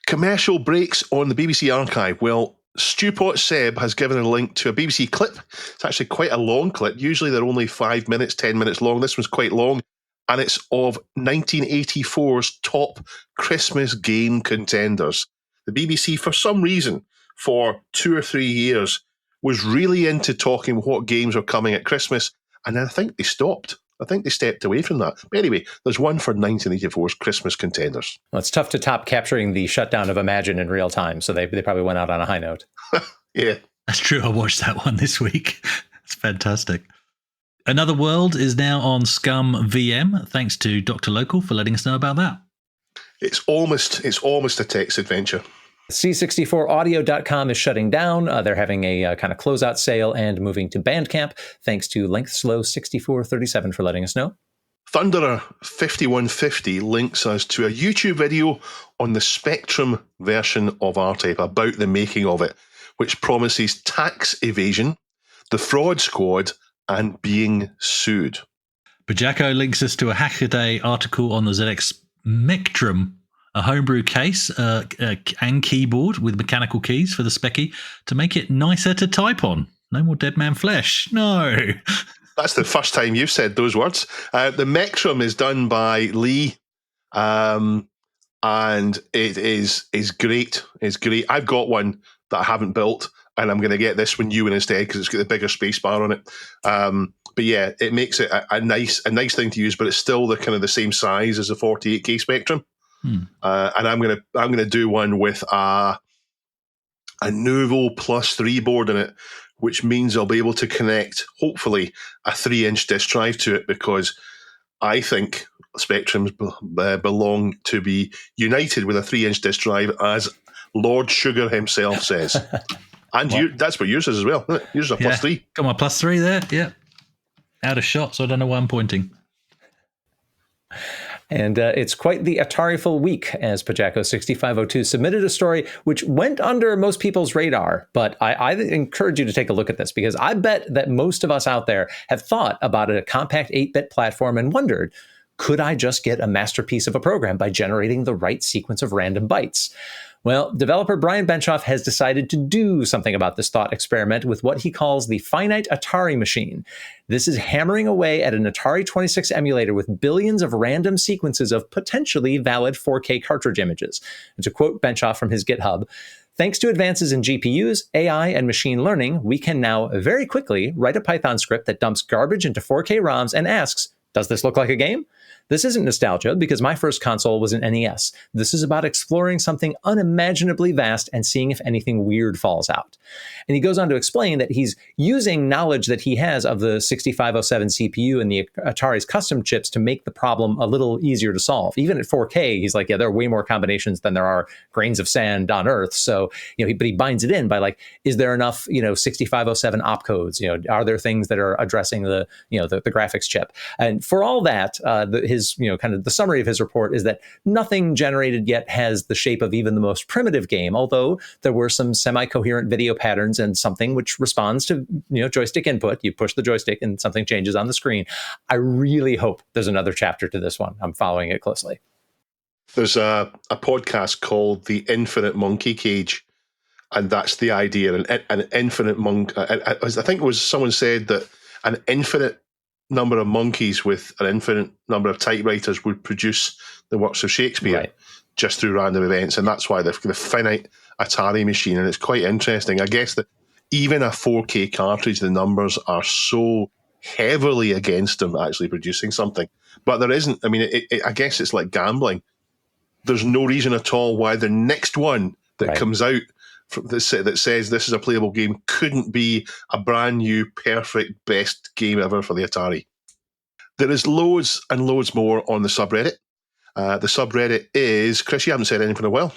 Commercial breaks on the BBC archive. Well, Stewpot Seb has given a link to a BBC clip. It's actually quite a long clip. Usually they're only 5 minutes, 10 minutes long. This one's quite long. And it's of 1984's top Christmas game contenders. The BBC, for some reason, for 2 or 3 years, was really into talking what games were coming at Christmas. And then I think they stopped. I think they stepped away from that. But anyway, there's one for 1984's Christmas contenders. Well, it's tough to top capturing the shutdown of Imagine in real time, so they probably went out on a high note. Yeah. That's true. I watched that one this week. It's fantastic. Another World is now on Scum VM. Thanks to Dr. Local for letting us know about that. It's almost a text adventure. C64audio.com is shutting down. They're having a kind of closeout sale and moving to Bandcamp. Thanks to LengthSlow6437 for letting us know. Thunderer 5150 links us to a YouTube video on the Spectrum version of R-Type about the making of it, which promises tax evasion, the fraud squad, and being sued. Bajako links us to a Hackaday article on the ZX Spectrum, a homebrew case and keyboard with mechanical keys for the Specky to make it nicer to type on. No more Dead Man Flesh. No. That's the first time you've said those words. The Mectrum is done by Lee, and it is great. It's great. I've got one that I haven't built, and I'm going to get this one new one instead because it's got the bigger space bar on it. But yeah, it makes it a nice thing to use, but it's still the kind of the same size as a 48K Spectrum. And I'm gonna do one with a Nouveau Plus 3 board in it, which means I'll be able to connect, hopefully, a 3-inch disk drive to it, because I think Spectrums belong to be united with a 3-inch disk drive, as Lord Sugar himself says. And that's what yours is as well. Yours is a plus 3. Got my plus 3 there. Yeah. Out of shot, so I don't know why I'm pointing. And it's quite the Atari-ful week, as Pajako6502 submitted a story which went under most people's radar. But I encourage you to take a look at this, because I bet that most of us out there have thought about a compact 8-bit platform and wondered, could I just get a masterpiece of a program by generating the right sequence of random bytes? Well, developer Brian Benchoff has decided to do something about this thought experiment with what he calls the finite Atari machine. This is hammering away at an Atari 26 emulator with billions of random sequences of potentially valid 4K cartridge images. And to quote Benchoff from his GitHub, "Thanks to advances in GPUs, AI, and machine learning, we can now very quickly write a Python script that dumps garbage into 4K ROMs and asks, does this look like a game? This isn't nostalgia, because my first console was an NES. This is about exploring something unimaginably vast and seeing if anything weird falls out." And he goes on to explain that he's using knowledge that he has of the 6507 CPU and the Atari's custom chips to make the problem a little easier to solve. Even at 4K, he's like, yeah, there are way more combinations than there are grains of sand on Earth. So, but he binds it in by like, is there enough, 6507 opcodes? Are there things that are addressing the graphics chip? And for all that, his kind of the summary of his report is that nothing generated yet has the shape of even the most primitive game, although there were some semi-coherent video patterns and something which responds to joystick input. You push the joystick and something changes on the screen. I really hope there's another chapter to this one. I'm following it closely. There's a podcast called The Infinite Monkey Cage, and that's the idea. An infinite I think it was someone said that an infinite number of monkeys with an infinite number of typewriters would produce the works of Shakespeare just through random events, and that's why the finite Atari machine. And it's quite interesting. I guess that even a 4K cartridge, the numbers are so heavily against them actually producing something. But there isn't. I mean, I guess it's like gambling. There's no reason at all why the next one that comes out that says this is a playable game couldn't be a brand new, perfect, best game ever for the Atari. There is loads and loads more on the subreddit. The subreddit is, Chris, you haven't said anything for a while.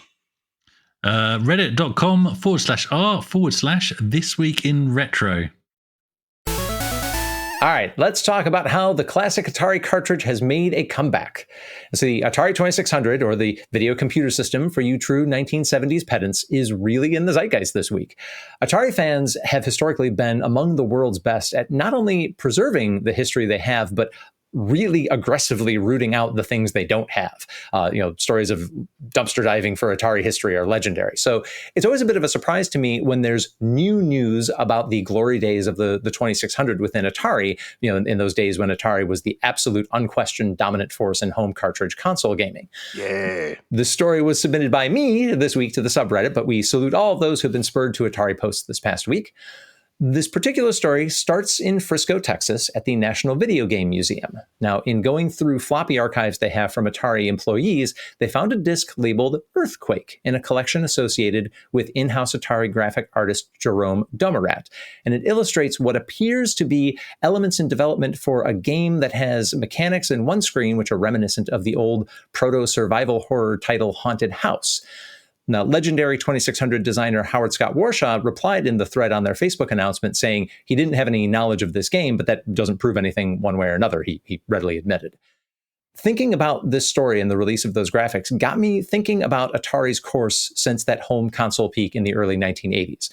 Reddit.com/r/this week in retro. All right, let's talk about how the classic Atari cartridge has made a comeback. So the Atari 2600, or the video computer system for you true 1970s pedants, is really in the zeitgeist this week. Atari fans have historically been among the world's best at not only preserving the history they have, but really aggressively rooting out the things they don't have. Stories of dumpster diving for Atari history are legendary. So it's always a bit of a surprise to me when there's new news about the glory days of the 2600 within Atari, in those days when Atari was the absolute unquestioned dominant force in home cartridge console gaming. Yeah. The story was submitted by me this week to the subreddit, but we salute all of those who've been spurred to Atari posts this past week. This particular story starts in Frisco, Texas, at the National Video Game Museum. Now, in going through floppy archives they have from Atari employees, they found a disc labeled Earthquake in a collection associated with in-house Atari graphic artist Jerome Domerat. And it illustrates what appears to be elements in development for a game that has mechanics in one screen which are reminiscent of the old proto-survival horror title Haunted House. Now, legendary 2600 designer Howard Scott Warshaw replied in the thread on their Facebook announcement saying he didn't have any knowledge of this game, but that doesn't prove anything one way or another, he readily admitted. Thinking about this story and the release of those graphics got me thinking about Atari's course since that home console peak in the early 1980s.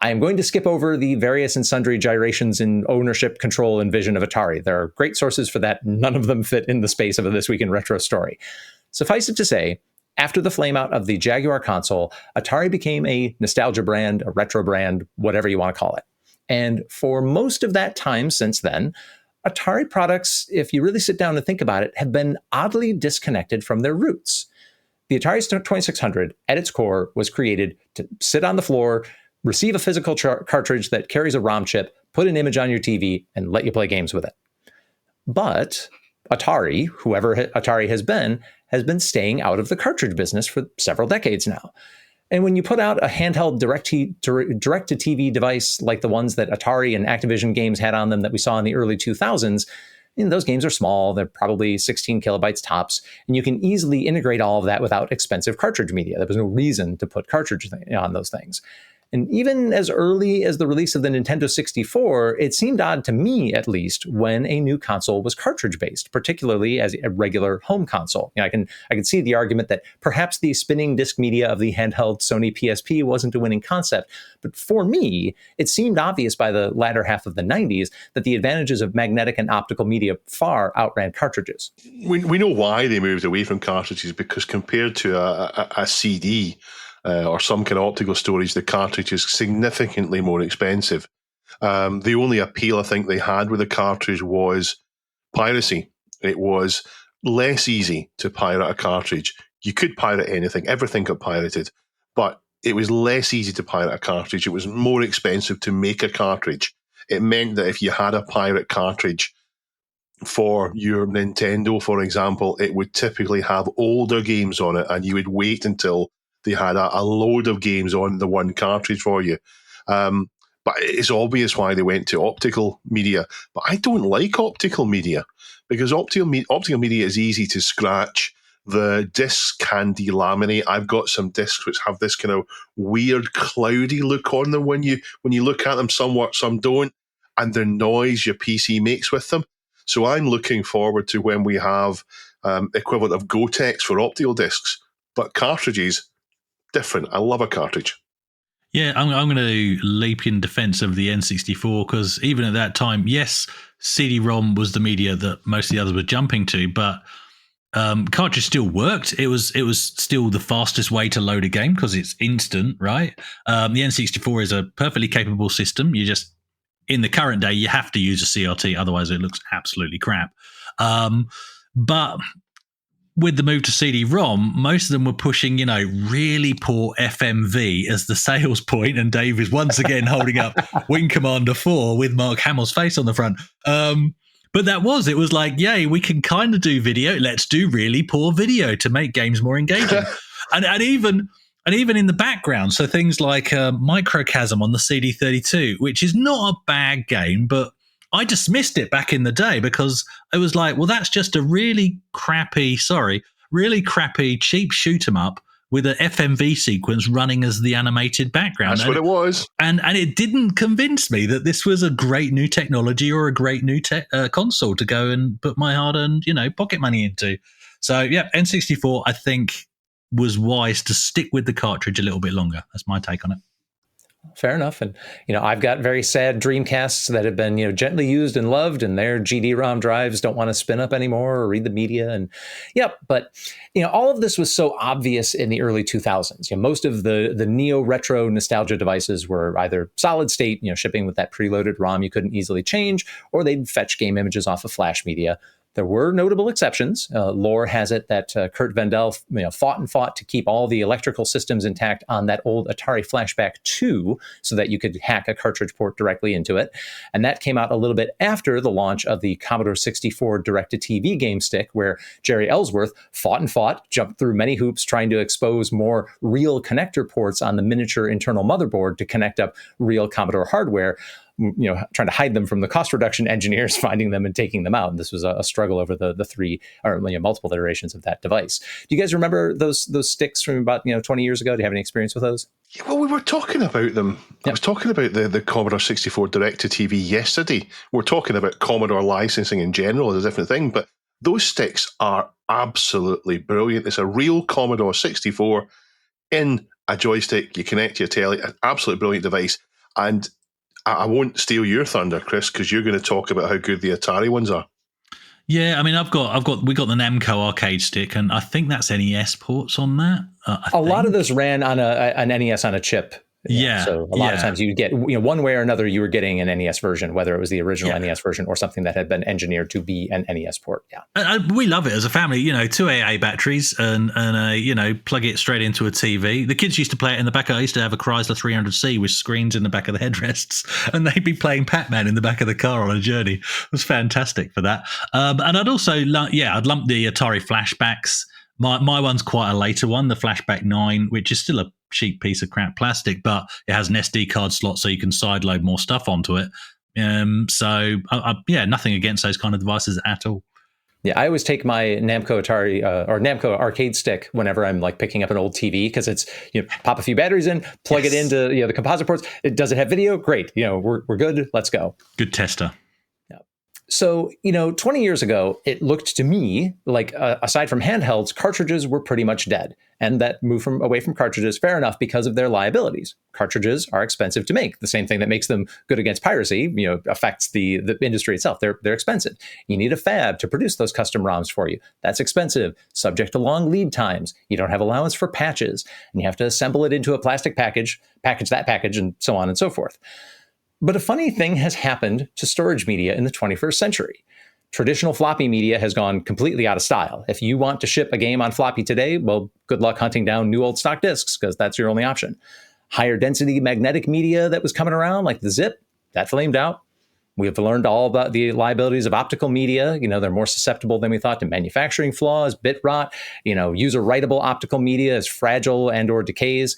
I am going to skip over the various and sundry gyrations in ownership, control, and vision of Atari. There are great sources for that. None of them fit in the space of a This Week in Retro story. Suffice it to say, after the flameout of the Jaguar console, Atari became a nostalgia brand, a retro brand, whatever you want to call it. And for most of that time since then, Atari products, if you really sit down and think about it, have been oddly disconnected from their roots. The Atari 2600, at its core, was created to sit on the floor, receive a physical cartridge that carries a ROM chip, put an image on your TV, and let you play games with it. But Atari, whoever Atari has been staying out of the cartridge business for several decades now. And when you put out a handheld direct-to-TV device like the ones that Atari and Activision games had on them that we saw in the early 2000s, those games are small. They're probably 16 kilobytes tops, and you can easily integrate all of that without expensive cartridge media. There was no reason to put cartridge on those things. And even as early as the release of the Nintendo 64, it seemed odd to me, at least, when a new console was cartridge-based, particularly as a regular home console. I can see the argument that perhaps the spinning disc media of the handheld Sony PSP wasn't a winning concept. But for me, it seemed obvious by the latter half of the 90s that the advantages of magnetic and optical media far outran cartridges. We know why they moved away from cartridges, because compared to a CD, or some kind of optical storage, the cartridge is significantly more expensive. The only appeal I think they had with the cartridge was piracy. It was less easy to pirate a cartridge. You could pirate anything, everything got pirated, but it was less easy to pirate a cartridge. It was more expensive to make a cartridge. It meant that if you had a pirate cartridge for your Nintendo, for example, it would typically have older games on it, and you would wait until they had a load of games on the one cartridge for you. But it's obvious why they went to optical media. But I don't like optical media, because optical media is easy to scratch. The discs can delaminate. I've got some discs which have this kind of weird cloudy look on them when you look at them. Some work, some don't. And the noise your PC makes with them. So I'm looking forward to when we have equivalent of Gotex for optical discs. But cartridges, different. I love a cartridge. Yeah, I'm going to leap in defense of the N64, because even at that time, yes, CD-ROM was the media that most of the others were jumping to, but cartridge still worked. It was still the fastest way to load a game because it's instant, right? The N64 is a perfectly capable system. You just, in the current day, you have to use a CRT, otherwise it looks absolutely crap. But with the move to CD-ROM, most of them were pushing, really poor FMV as the sales point, and Dave is once again holding up Wing Commander 4 with Mark Hamill's face on the front. But it was like, yay, we can kind of do video. Let's do really poor video to make games more engaging. and even in the background, so things like Microchasm on the CD32, which is not a bad game, but I dismissed it back in the day because it was like, well, that's just a really crappy, cheap shoot 'em up with an FMV sequence running as the animated background. That's what it was. And it didn't convince me that this was a great new technology or a great new console to go and put my hard-earned, pocket money into. So, yeah, N64, I think, was wise to stick with the cartridge a little bit longer. That's my take on it. Fair enough. And, I've got very sad Dreamcasts that have been, gently used and loved, and their GD-ROM drives don't want to spin up anymore or read the media. And but, all of this was so obvious in the early 2000s. Most of the neo-retro nostalgia devices were either solid state, shipping with that preloaded ROM you couldn't easily change, or they'd fetch game images off of flash media. There were notable exceptions. Lore has it that Kurt Vendel fought to keep all the electrical systems intact on that old Atari Flashback 2 so that you could hack a cartridge port directly into it. And that came out a little bit after the launch of the Commodore 64 direct-to-TV game stick, where Jerry Ellsworth fought, jumped through many hoops trying to expose more real connector ports on the miniature internal motherboard to connect up real Commodore hardware, trying to hide them from the cost reduction engineers, finding them and taking them out. And this was a struggle over the three or multiple iterations of that device. Do you guys remember those sticks from about 20 years ago? Do you have any experience with those? Yeah, well, we were talking about them. Yep. I was talking about the Commodore 64 direct-to-TV yesterday. We're talking about Commodore licensing in general as a different thing, but those sticks are absolutely brilliant. It's a real Commodore 64 in a joystick. You connect to your telly, an absolutely brilliant device. And I won't steal your thunder, Chris, because you're going to talk about how good the Atari ones are. Yeah, I mean, we got the Namco arcade stick, and I think that's NES ports on that. A lot of those ran on an NES on a chip. Yeah. So a lot of times you'd get, one way or another, you were getting an NES version, whether it was the original NES version or something that had been engineered to be an NES port. Yeah. And we love it as a family, 2 AA batteries and plug it straight into a TV. The kids used to play it in the back. I used to have a Chrysler 300C with screens in the back of the headrests, and they'd be playing Pac-Man in the back of the car on a journey. It was fantastic for that. And I'd also, I'd lump the Atari flashbacks. My one's quite a later one, the Flashback 9, which is still a cheap piece of crap plastic, but it has an SD card slot so you can sideload more stuff onto it. Nothing against those kind of devices at all. Yeah, I always take my Namco Atari or Namco arcade stick whenever I'm picking up an old TV, because it's pop a few batteries in, plug it into the composite ports. Does it have video? Great. We're good. Let's go. Good tester. So, 20 years ago, it looked to me like, aside from handhelds, cartridges were pretty much dead. And that move away from cartridges, fair enough, because of their liabilities. Cartridges are expensive to make. The same thing that makes them good against piracy, affects the industry itself. They're expensive. You need a fab to produce those custom ROMs for you. That's expensive, subject to long lead times. You don't have allowance for patches, and you have to assemble it into a plastic package that package, and so on and so forth. But a funny thing has happened to storage media in the 21st century. Traditional floppy media has gone completely out of style. If you want to ship a game on floppy today, well, good luck hunting down new old stock discs, because that's your only option. Higher density magnetic media that was coming around, like the zip, that flamed out. We've learned all about the liabilities of optical media. They're more susceptible than we thought to manufacturing flaws, bit rot. User-writable optical media is fragile and or decays.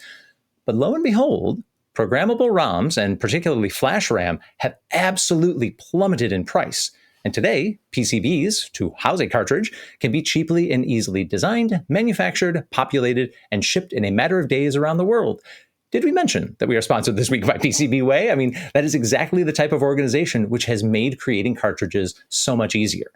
But lo and behold, programmable ROMs, and particularly flash RAM, have absolutely plummeted in price. And today, PCBs, to house a cartridge, can be cheaply and easily designed, manufactured, populated, and shipped in a matter of days around the world. Did we mention that we are sponsored this week by PCBWay? I mean, that is exactly the type of organization which has made creating cartridges so much easier.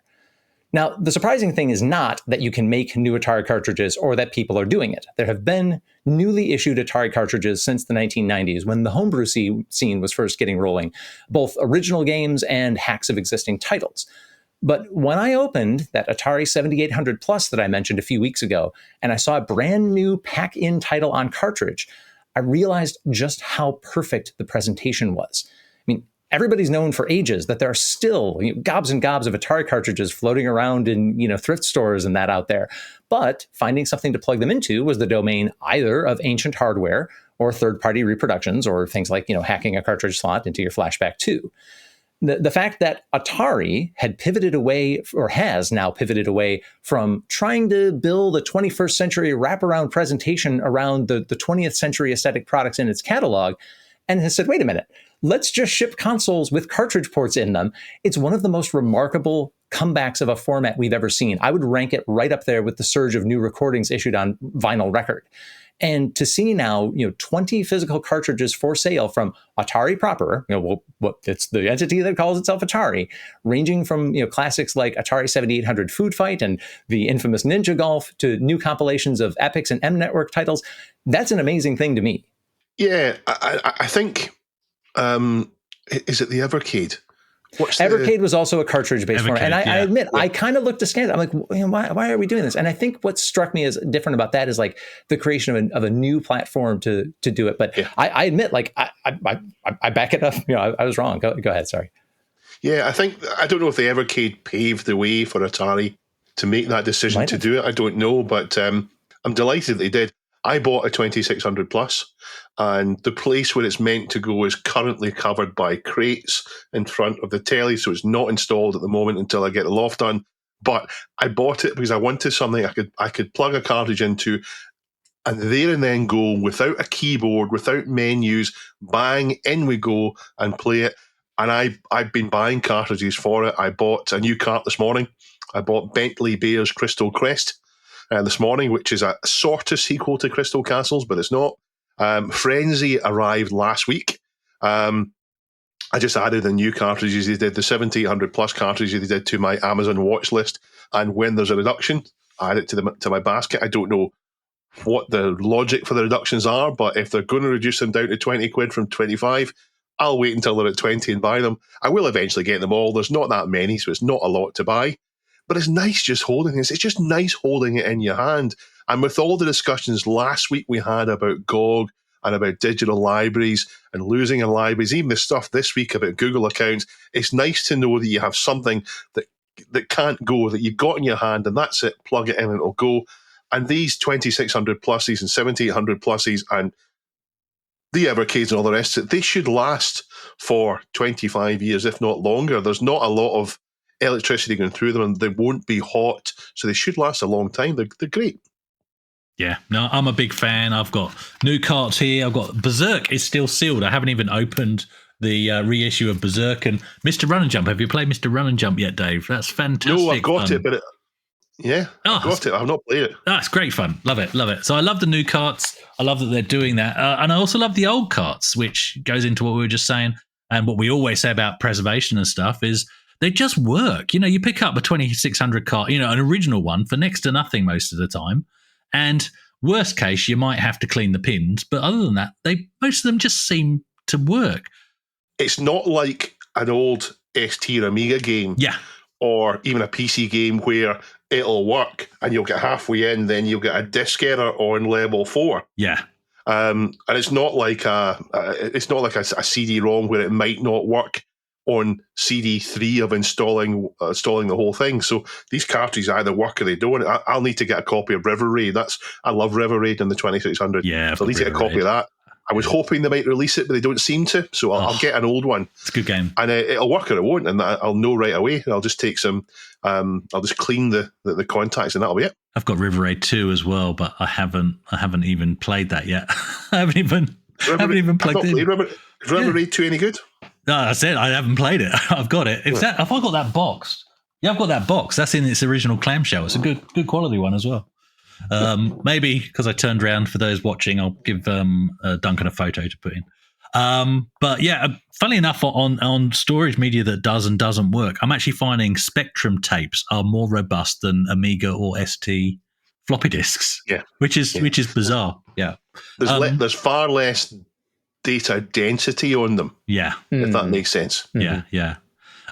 Now, the surprising thing is not that you can make new Atari cartridges or that people are doing it. There have been newly issued Atari cartridges since the 1990s, when the homebrew scene was first getting rolling, both original games and hacks of existing titles. But when I opened that Atari 7800 Plus that I mentioned a few weeks ago, and I saw a brand new pack-in title on cartridge, I realized just how perfect the presentation was. I mean, everybody's known for ages that there are still gobs and gobs of Atari cartridges floating around in thrift stores and that out there. But finding something to plug them into was the domain either of ancient hardware or third-party reproductions, or things like hacking a cartridge slot into your Flashback 2. The fact that Atari had pivoted away, or has now pivoted away, from trying to build a 21st century wraparound presentation around the 20th century aesthetic products in its catalog, and has said, wait a minute, let's just ship consoles with cartridge ports in them. It's one of the most remarkable comebacks of a format we've ever seen. I would rank it right up there with the surge of new recordings issued on vinyl record. And to see now, 20 physical cartridges for sale from Atari proper, it's the entity that calls itself Atari, ranging from, classics like Atari 7800 Food Fight and the infamous Ninja Golf to new compilations of Epix and M Network titles. That's an amazing thing to me. Yeah, I think, is it the Evercade? Evercade was also a cartridge-based format. And I admit, Yeah. I kind of looked askance. I'm like, why are we doing this? And I think what struck me as different about that is like the creation of a new platform to do it. But yeah. I admit, like, I back it up. I was wrong. Go ahead. Sorry. Yeah, I don't know if the Evercade paved the way for Atari to make that decision to do it. I don't know, but I'm delighted they did. I bought a 2600 Plus, and the place where it's meant to go is currently covered by crates in front of the telly, so it's not installed at the moment until I get the loft done. But I bought it because I wanted something I could plug a cartridge into, and there and then go without a keyboard, without menus, bang, in we go and play it. And I've been buying cartridges for it. I bought a new cart this morning. I bought Bentley Bear's Crystal Crest this morning, which is a sort of sequel to Crystal Castles, but it's not. Frenzy arrived last week. I just added the new cartridges. They did the 7800 Plus cartridges they did to my Amazon watch list, and when there's a reduction, I add it to my basket. I don't know what the logic for the reductions are, but if they're going to reduce them down to 20 quid from 25, I'll wait until they're at 20 and buy them. I will eventually get them all. There's not that many, so it's not a lot to buy. But it's nice just holding it. It's just nice holding it in your hand. And with all the discussions last week we had about GOG and about digital libraries and losing in libraries, even the stuff this week about Google accounts, it's nice to know that you have something that can't go, that you've got in your hand, and that's it. Plug it in and it'll go. And these 2600 pluses and 7800 pluses and the Evercades and all the rest of it, they should last for 25 years, if not longer. There's not a lot of electricity going through them, and they won't be hot, so they should last a long time. They're great. Yeah, no, I'm a big fan. I've got new carts here. I've got Berserk is still sealed. I haven't even opened the reissue of Berserk. And Mr. Run and Jump. Have you played Mr. Run and Jump yet, Dave? That's fantastic. No, I've got it, but I've got it. I've not played it. That's great fun. Love it, love it. So I love the new carts. I love that they're doing that, and I also love the old carts, which goes into what we were just saying, and what we always say about preservation and stuff is they just work. You pick up a 2600 cart, an original one for next to nothing most of the time. And worst case, you might have to clean the pins. But other than that, most of them just seem to work. It's not like an old ST or Amiga game. Yeah. Or even a PC game where it'll work and you'll get halfway in, then you'll get a disk error on level 4. Yeah. And it's not like a CD-ROM where it might not work on CD3 of installing the whole thing. So these cartridges either work or they don't. I'll need to get a copy of River Raid. I love River Raid in the 2600. Yeah, so I'll need to get a copy of that. I was hoping they might release it, but they don't seem to. So I'll get an old one. It's a good game. And it'll work or it won't, and I'll know right away. I'll just take some, I'll just clean the contacts and that'll be it. I've got River Raid 2 as well, but I haven't even played that yet. I haven't even plugged in. Is River Raid 2 any good? No, I said I haven't played it. I've got it. Have I got that boxed? Yeah, I've got that box. That's in its original clamshell. It's a good quality one as well. Maybe because I turned around for those watching, I'll give Duncan a photo to put in. But yeah, funnily enough, on storage media that does and doesn't work, I'm actually finding Spectrum tapes are more robust than Amiga or ST floppy disks. Yeah, which is bizarre. Yeah, there's far less data density on them. Yeah, if that makes sense. Yeah.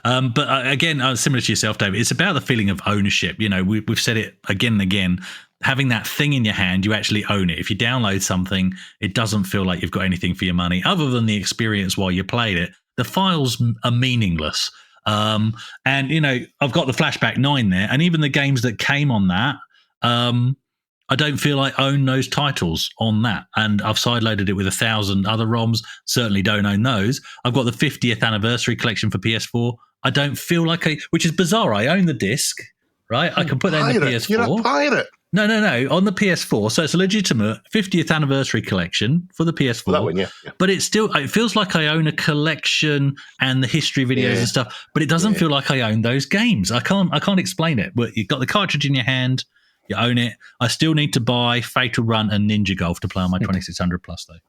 But again, similar to yourself, David, it's about the feeling of ownership. We've said it again and again. Having that thing in your hand, you actually own it. If you download something, it doesn't feel like you've got anything for your money other than the experience while you played it. the files are meaningless. And I've got the Flashback 9 there, and even the games that came on that, I don't feel I own those titles on that. And I've sideloaded it with 1,000 other ROMs. Certainly don't own those. I've got the 50th anniversary collection for PS4. I don't feel like which is bizarre. I own the disc, right? I can put that in the PS4. You're a pirate. No, on the PS4. So it's a legitimate 50th anniversary collection for the PS4. Well, that one, yeah. But it feels like I own a collection and the history videos and stuff, but it doesn't feel like I own those games. I can't explain it. But you've got the cartridge in your hand, you own it. I still need to buy Fatal Run and Ninja Golf to play on my 2600 Plus, though.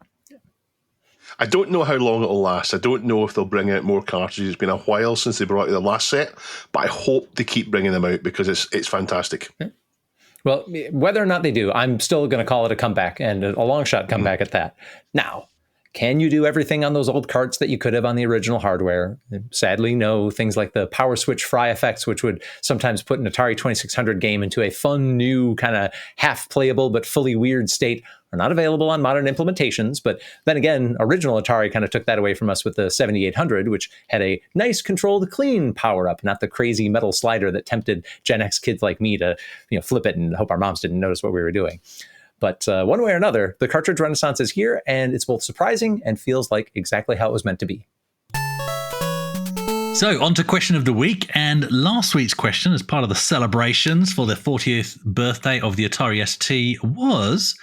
I don't know how long it'll last. I don't know if they'll bring out more cartridges. It's been a while since they brought out the last set, but I hope they keep bringing them out because it's fantastic. Yeah. Well, whether or not they do, I'm still going to call it a comeback, and a long shot comeback at that. Now, can you do everything on those old carts that you could have on the original hardware? Sadly, no. Things like the power switch fry effects, which would sometimes put an Atari 2600 game into a fun, new, kind of half-playable but fully weird state, are not available on modern implementations. But then again, original Atari kind of took that away from us with the 7800, which had a nice controlled clean power-up, not the crazy metal slider that tempted Gen X kids like me to flip it and hope our moms didn't notice what we were doing. But one way or another, the cartridge renaissance is here, and it's both surprising and feels like exactly how it was meant to be. So, on to question of the week. And last week's question, as part of the celebrations for the 40th birthday of the Atari ST, was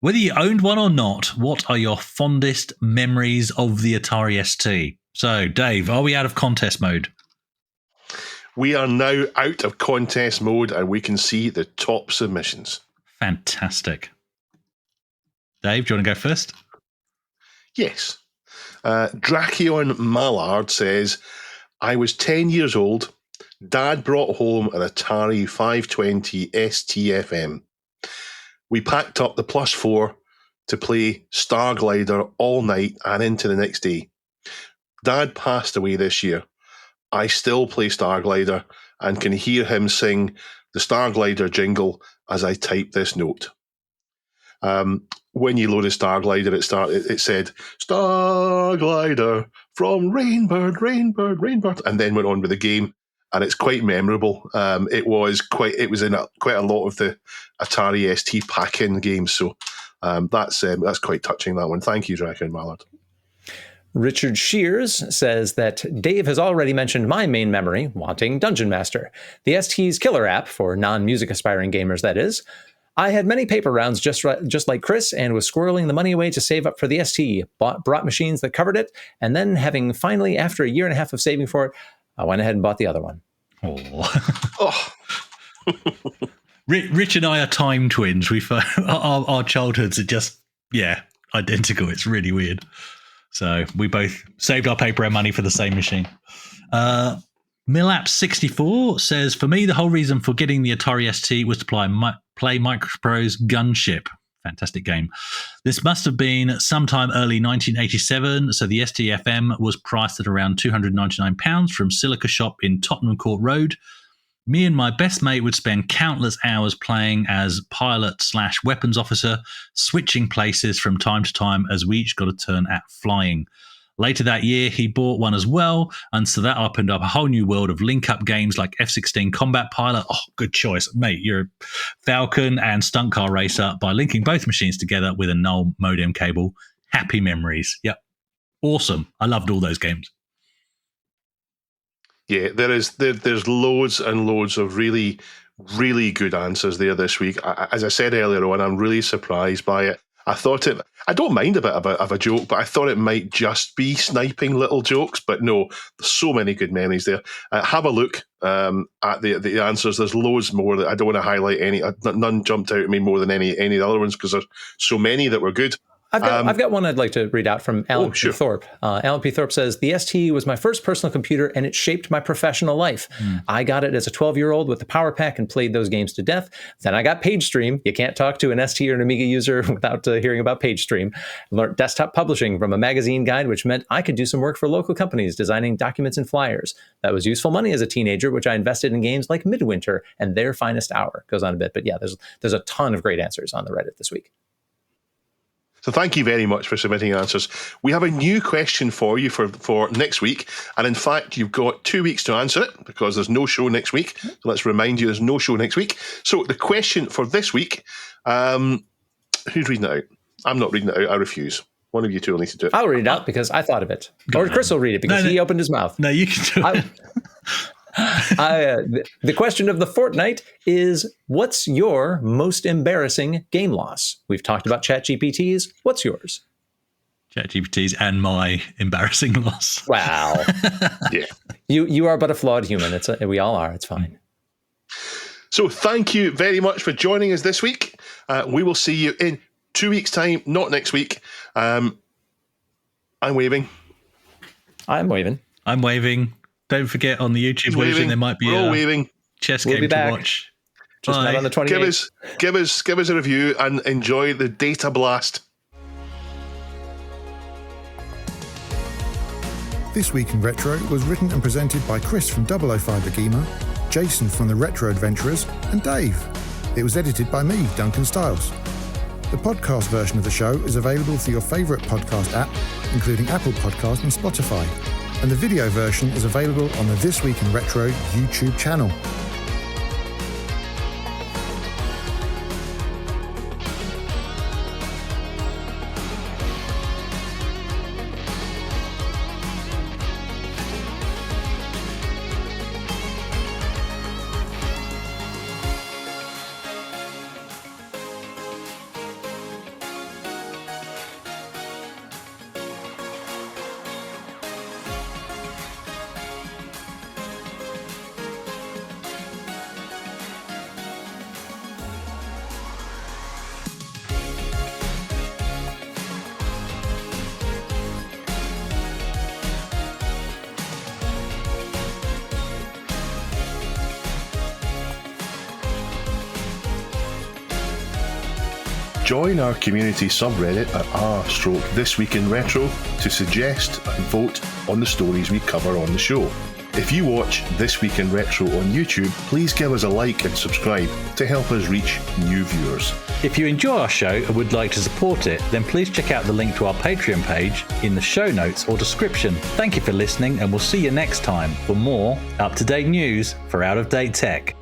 whether you owned one or not, what are your fondest memories of the Atari ST? So, Dave, are we out of contest mode? We are now out of contest mode, and we can see the top submissions. Fantastic. Dave, do you want to go first? Yes. Dracion Mallard says, I was 10 years old. Dad brought home an Atari 520 STFM. We packed up the Plus 4 to play Star Glider all night and into the next day. Dad passed away this year. I still play Star Glider and can hear him sing the Star Glider jingle as I type this note. When you loaded Star Glider, it said, Star Glider from Rainbird, Rainbird, Rainbird, and then went on with the game. And it's quite memorable. It was in quite a lot of the Atari ST pack-in games. So that's quite touching, that one. Thank you, Draken Mallard. Richard Shears says that Dave has already mentioned my main memory, wanting Dungeon Master, the ST's killer app for non-music aspiring gamers, that is. I had many paper rounds just like Chris and was squirreling the money away to save up for the ST, brought machines that covered it, and then having finally, after a year and a half of saving for it, I went ahead and bought the other one. Oh. Rich and I are time twins. Our childhoods are just, identical. It's really weird. So we both saved our paper and money for the same machine. Millap64 says, for me, the whole reason for getting the Atari ST was to play Microprose Gunship. Fantastic game. This must have been sometime early 1987, so the STFM was priced at around £299 from Silica Shop in Tottenham Court Road. Me and my best mate would spend countless hours playing as pilot/weapons officer, switching places from time to time as we each got a turn at flying. Later that year, he bought one as well, and so that opened up a whole new world of link-up games like F-16 Combat Pilot. Oh, good choice. Mate, you're a Falcon and Stunt Car Racer by linking both machines together with a null modem cable. Happy memories. Yep. Awesome. I loved all those games. Yeah, there's loads and loads of really, really good answers there this week. As I said earlier on, I'm really surprised by it. I don't mind a bit of a joke, but I thought it might just be sniping little jokes. But no, there's so many good memories there. Have a look at the answers. There's loads more that I don't want to highlight. None jumped out at me more than any of the other ones because there's so many that were good. I've got one I'd like to read out from Alan P. Thorpe. Alan P. Thorpe says, the ST was my first personal computer and it shaped my professional life. I got it as a 12-year-old with the Power Pack and played those games to death. Then I got PageStream. You can't talk to an ST or an Amiga user without hearing about PageStream. Learned desktop publishing from a magazine guide, which meant I could do some work for local companies designing documents and flyers. That was useful money as a teenager, which I invested in games like Midwinter and Their Finest Hour. Goes on a bit, but yeah, there's a ton of great answers on the Reddit this week. So thank you very much for submitting answers. We have a new question for you for next week. And in fact, you've got 2 weeks to answer it because there's no show next week. So let's remind you there's no show next week. So the question for this week, who's reading it out? I'm not reading it out. I refuse. One of you two will need to do it. I'll read it out because I thought of it. Or Chris will read it because he opened his mouth. No, you can do it. The question of the fortnight is, what's your most embarrassing game loss? We've talked about ChatGPT's. What's yours? ChatGPT's and my embarrassing loss. Wow. Yeah. You are but a flawed human. We all are. It's fine. So thank you very much for joining us this week. We will see you in 2 weeks' time, not next week. I'm waving. I'm waving. I'm waving. Don't forget on the YouTube version there might be a chess game to watch. Just not on the 28th. Give us a review and enjoy the data blast. This Week in Retro was written and presented by Chris from 005 AGIMA, Jason from the Retro Adventurers, and Dave. It was edited by me, Duncan Styles. The podcast version of the show is available for your favourite podcast app, including Apple Podcasts and Spotify. And the video version is available on the This Week in Retro YouTube channel. Join our community subreddit at r/This Week in Retro to suggest and vote on the stories we cover on the show. If you watch This Week in Retro on YouTube, please give us a like and subscribe to help us reach new viewers. If you enjoy our show and would like to support it, then please check out the link to our Patreon page in the show notes or description. Thank you for listening, and we'll see you next time for more up-to-date news for out-of-date tech.